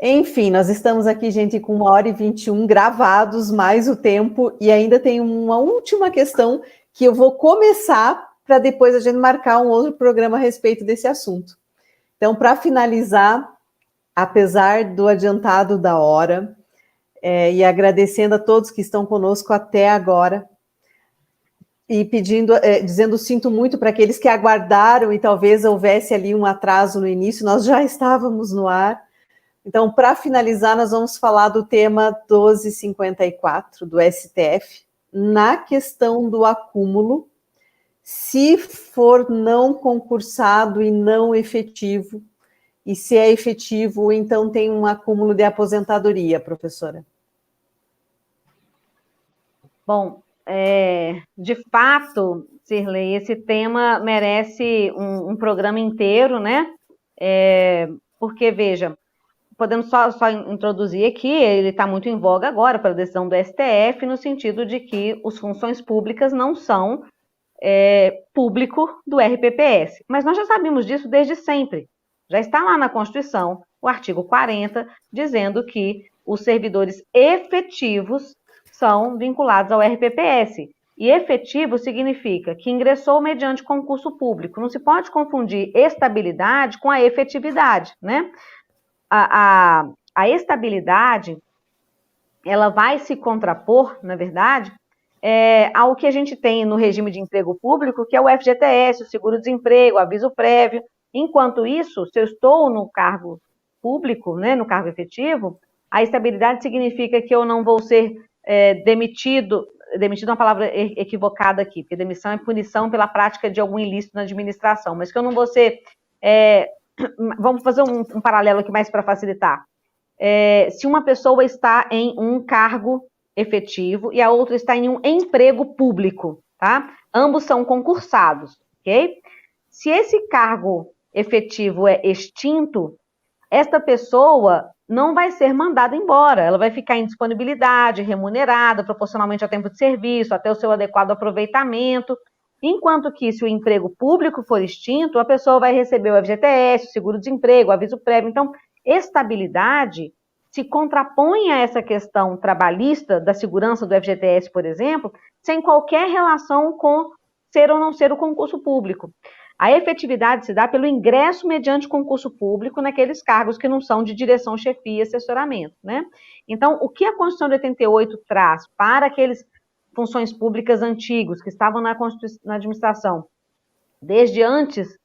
Enfim, nós estamos aqui, gente, com 1h21 gravados, mais o tempo, e ainda tem uma última questão que eu vou começar para depois a gente marcar um outro programa a respeito desse assunto. Então, para finalizar, apesar do adiantado da hora, e agradecendo a todos que estão conosco até agora, e dizendo sinto muito para aqueles que aguardaram e talvez houvesse ali um atraso no início, nós já estávamos no ar. Então, para finalizar, nós vamos falar do tema 1254 do STF, na questão do acúmulo, se for não concursado e não efetivo, e se é efetivo, então tem um acúmulo de aposentadoria, professora. Bom, de fato, Cirlei, esse tema merece um programa inteiro, né? Porque, veja, podemos só introduzir aqui, ele está muito em voga agora pela decisão do STF, no sentido de que as funções públicas não são público do RPPS. Mas nós já sabemos disso desde sempre. Já está lá na Constituição, o artigo 40, dizendo que os servidores efetivos são vinculados ao RPPS. E efetivo significa que ingressou mediante concurso público. Não se pode confundir estabilidade com a efetividade, né? A estabilidade, ela vai se contrapor, na verdade, ao que a gente tem no regime de emprego público, que é o FGTS, o seguro-desemprego, o aviso prévio. Enquanto isso, se eu estou no cargo público, né, no cargo efetivo, a estabilidade significa que eu não vou ser demitido é uma palavra equivocada aqui, porque demissão é punição pela prática de algum ilícito na administração, mas que eu não vou ser... vamos fazer um paralelo aqui mais para facilitar. Se uma pessoa está em um cargo efetivo e a outra está em um emprego público, tá? Ambos são concursados, ok? Se esse cargo efetivo é extinto, esta pessoa não vai ser mandada embora, ela vai ficar em disponibilidade, remunerada, proporcionalmente ao tempo de serviço, até o seu adequado aproveitamento, enquanto que, se o emprego público for extinto, a pessoa vai receber o FGTS, o seguro-desemprego, o aviso prévio. Então, estabilidade se contrapõe a essa questão trabalhista da segurança do FGTS, por exemplo, sem qualquer relação com ser ou não ser o concurso público. A efetividade se dá pelo ingresso mediante concurso público naqueles cargos que não são de direção, chefia e assessoramento, né? Então, o que a Constituição de 88 traz para aqueles funções públicas antigos que estavam na administração desde antes,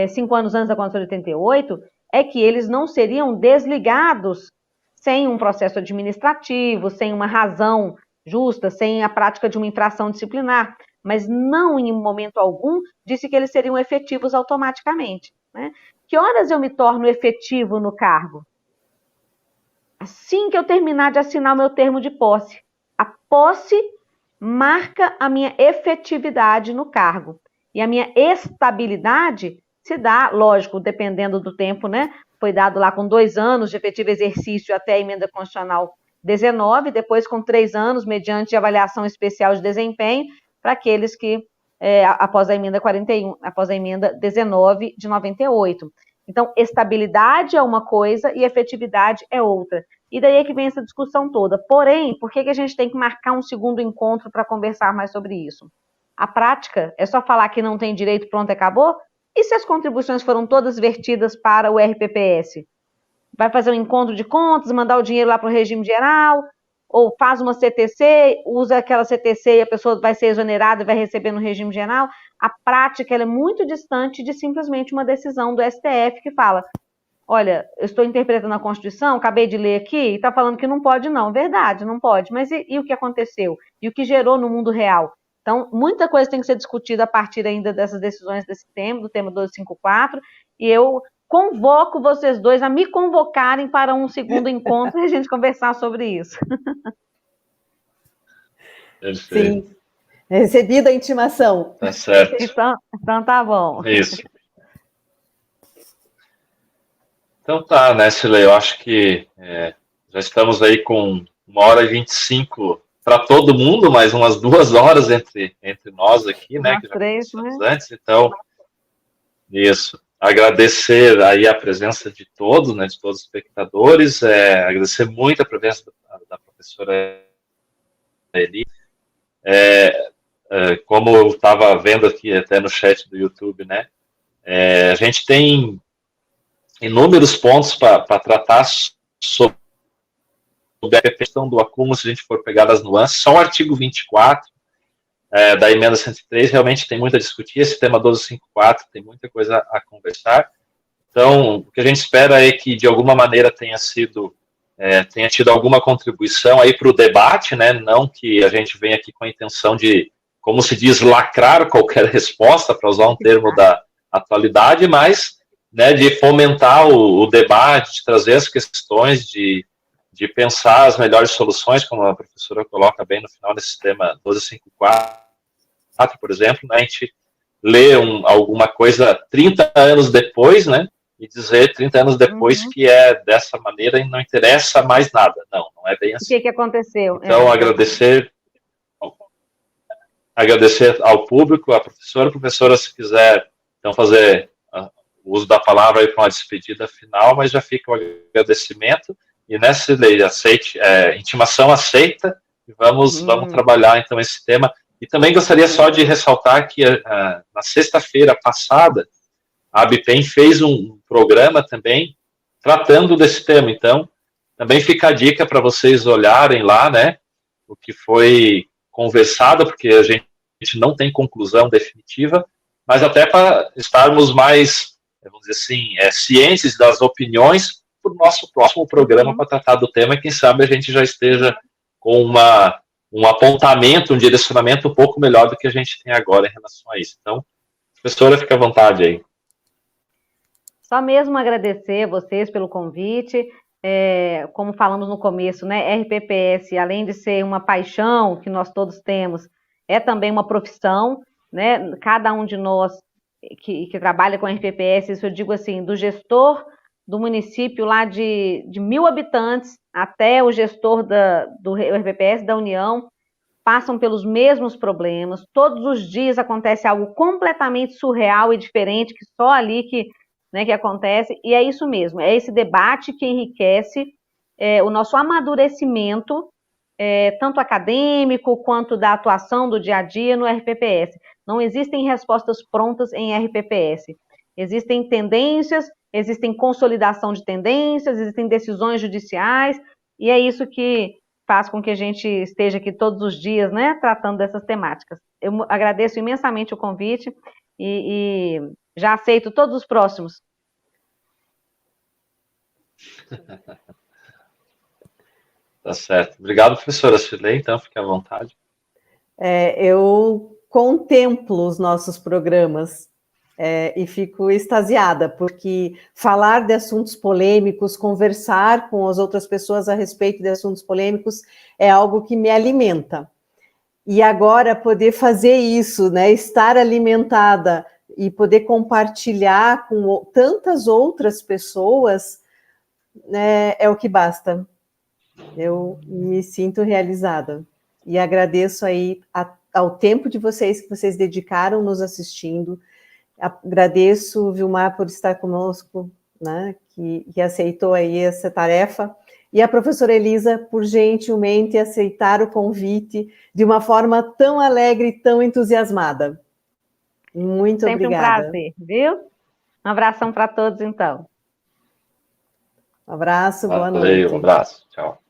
5 anos antes da Constituição de 88, é que eles não seriam desligados sem um processo administrativo, sem uma razão justa, sem a prática de uma infração disciplinar, mas não em momento algum disse que eles seriam efetivos automaticamente, né? Que horas eu me torno efetivo no cargo? Assim que eu terminar de assinar o meu termo de posse. A posse marca a minha efetividade no cargo. E a minha estabilidade se dá, lógico, dependendo do tempo, né? Foi dado lá com 2 anos de efetivo exercício até a emenda constitucional 19, depois com 3 anos, mediante avaliação especial de desempenho, para aqueles que, após a emenda 41, após a emenda 19 de 98. Então, estabilidade é uma coisa e efetividade é outra. E daí é que vem essa discussão toda. Porém, por que a gente tem que marcar um segundo encontro para conversar mais sobre isso? A prática é só falar que não tem direito, pronto, acabou? E se as contribuições foram todas vertidas para o RPPS? Vai fazer um encontro de contas, mandar o dinheiro lá para o regime geral, ou faz uma CTC, usa aquela CTC e a pessoa vai ser exonerada e vai receber no regime geral? A prática ela é muito distante de simplesmente uma decisão do STF que fala, olha, eu estou interpretando a Constituição, acabei de ler aqui, e está falando que não pode não. Verdade, não pode. Mas e o que aconteceu? E o que gerou no mundo real? Então, muita coisa tem que ser discutida a partir ainda dessas decisões desse tema, do tema 1254, e eu convoco vocês dois a me convocarem para um segundo encontro e a gente conversar sobre isso. Perfeito. Sim. Recebida a intimação. Tá certo. Então tá bom. Isso. Então tá, né, Silei, eu acho que já estamos aí com 1h25 para todo mundo, mais umas 2 horas entre nós aqui, né, que já conversamos antes, então, isso. Agradecer aí a presença de todos, né, de todos os espectadores, agradecer muito a presença da professora Eli. Como eu estava vendo aqui até no chat do YouTube, né, a gente tem inúmeros pontos para tratar sobre a questão do acúmulo, se a gente for pegar as nuances. Só o artigo 24 da emenda 103 realmente tem muito a discutir. Esse tema 1254 tem muita coisa a conversar. Então, o que a gente espera é que, de alguma maneira, tenha tido alguma contribuição aí para o debate, né? Não que a gente venha aqui com a intenção de, como se diz, lacrar qualquer resposta, para usar um termo da atualidade, mas, né, de fomentar o debate, de trazer as questões, de pensar as melhores soluções, como a professora coloca bem no final desse tema 1254, por exemplo, né, a gente lê alguma coisa 30 anos depois, né, e dizer 30 anos depois que é dessa maneira e não interessa mais nada. Não é bem assim. O que aconteceu? Então, agradecer ao público, à professora, se quiser, então, fazer o uso da palavra aí para uma despedida final, mas já fica o agradecimento. E nessa lei, intimação aceita, e vamos trabalhar, então, esse tema. E também gostaria só de ressaltar que na sexta-feira passada, a ABPEM fez um programa também tratando desse tema. Então, também fica a dica para vocês olharem lá, né, o que foi conversado, porque a gente não tem conclusão definitiva, mas até para estarmos mais, vamos dizer assim, cientes das opiniões para o nosso próximo programa para tratar do tema, e quem sabe a gente já esteja com um apontamento, um direcionamento um pouco melhor do que a gente tem agora em relação a isso. Então, professora, fica à vontade aí. Só mesmo agradecer a vocês pelo convite. Como falamos no começo, né, RPPS, além de ser uma paixão que nós todos temos, é também uma profissão, né? Cada um de nós que trabalha com RPPS, isso eu digo assim, do gestor do município lá de 1.000 habitantes até o gestor do RPPS da União, passam pelos mesmos problemas. Todos os dias acontece algo completamente surreal e diferente, que só ali que acontece, e é isso mesmo, é esse debate que enriquece o nosso amadurecimento, tanto acadêmico quanto da atuação do dia a dia no RPPS. Não existem respostas prontas em RPPS. Existem tendências, existem consolidação de tendências, existem decisões judiciais, e é isso que faz com que a gente esteja aqui todos os dias, né, tratando dessas temáticas. Eu agradeço imensamente o convite e já aceito todos os próximos. Tá certo. Obrigado, professora Silei, então, fique à vontade. Eu contemplo os nossos programas e fico extasiada, porque falar de assuntos polêmicos, conversar com as outras pessoas a respeito de assuntos polêmicos é algo que me alimenta. E agora poder fazer isso, né, estar alimentada e poder compartilhar com tantas outras pessoas, né, é o que basta. Eu me sinto realizada. E agradeço aí ao tempo de vocês que vocês dedicaram nos assistindo. Agradeço, Vilmar, por estar conosco, né, que aceitou aí essa tarefa. E a professora Elisa, por gentilmente aceitar o convite de uma forma tão alegre e tão entusiasmada. Muito Sempre obrigada. um prazer, viu? Um abração para todos, então. Um abraço, boa noite. Valeu, um abraço, tchau.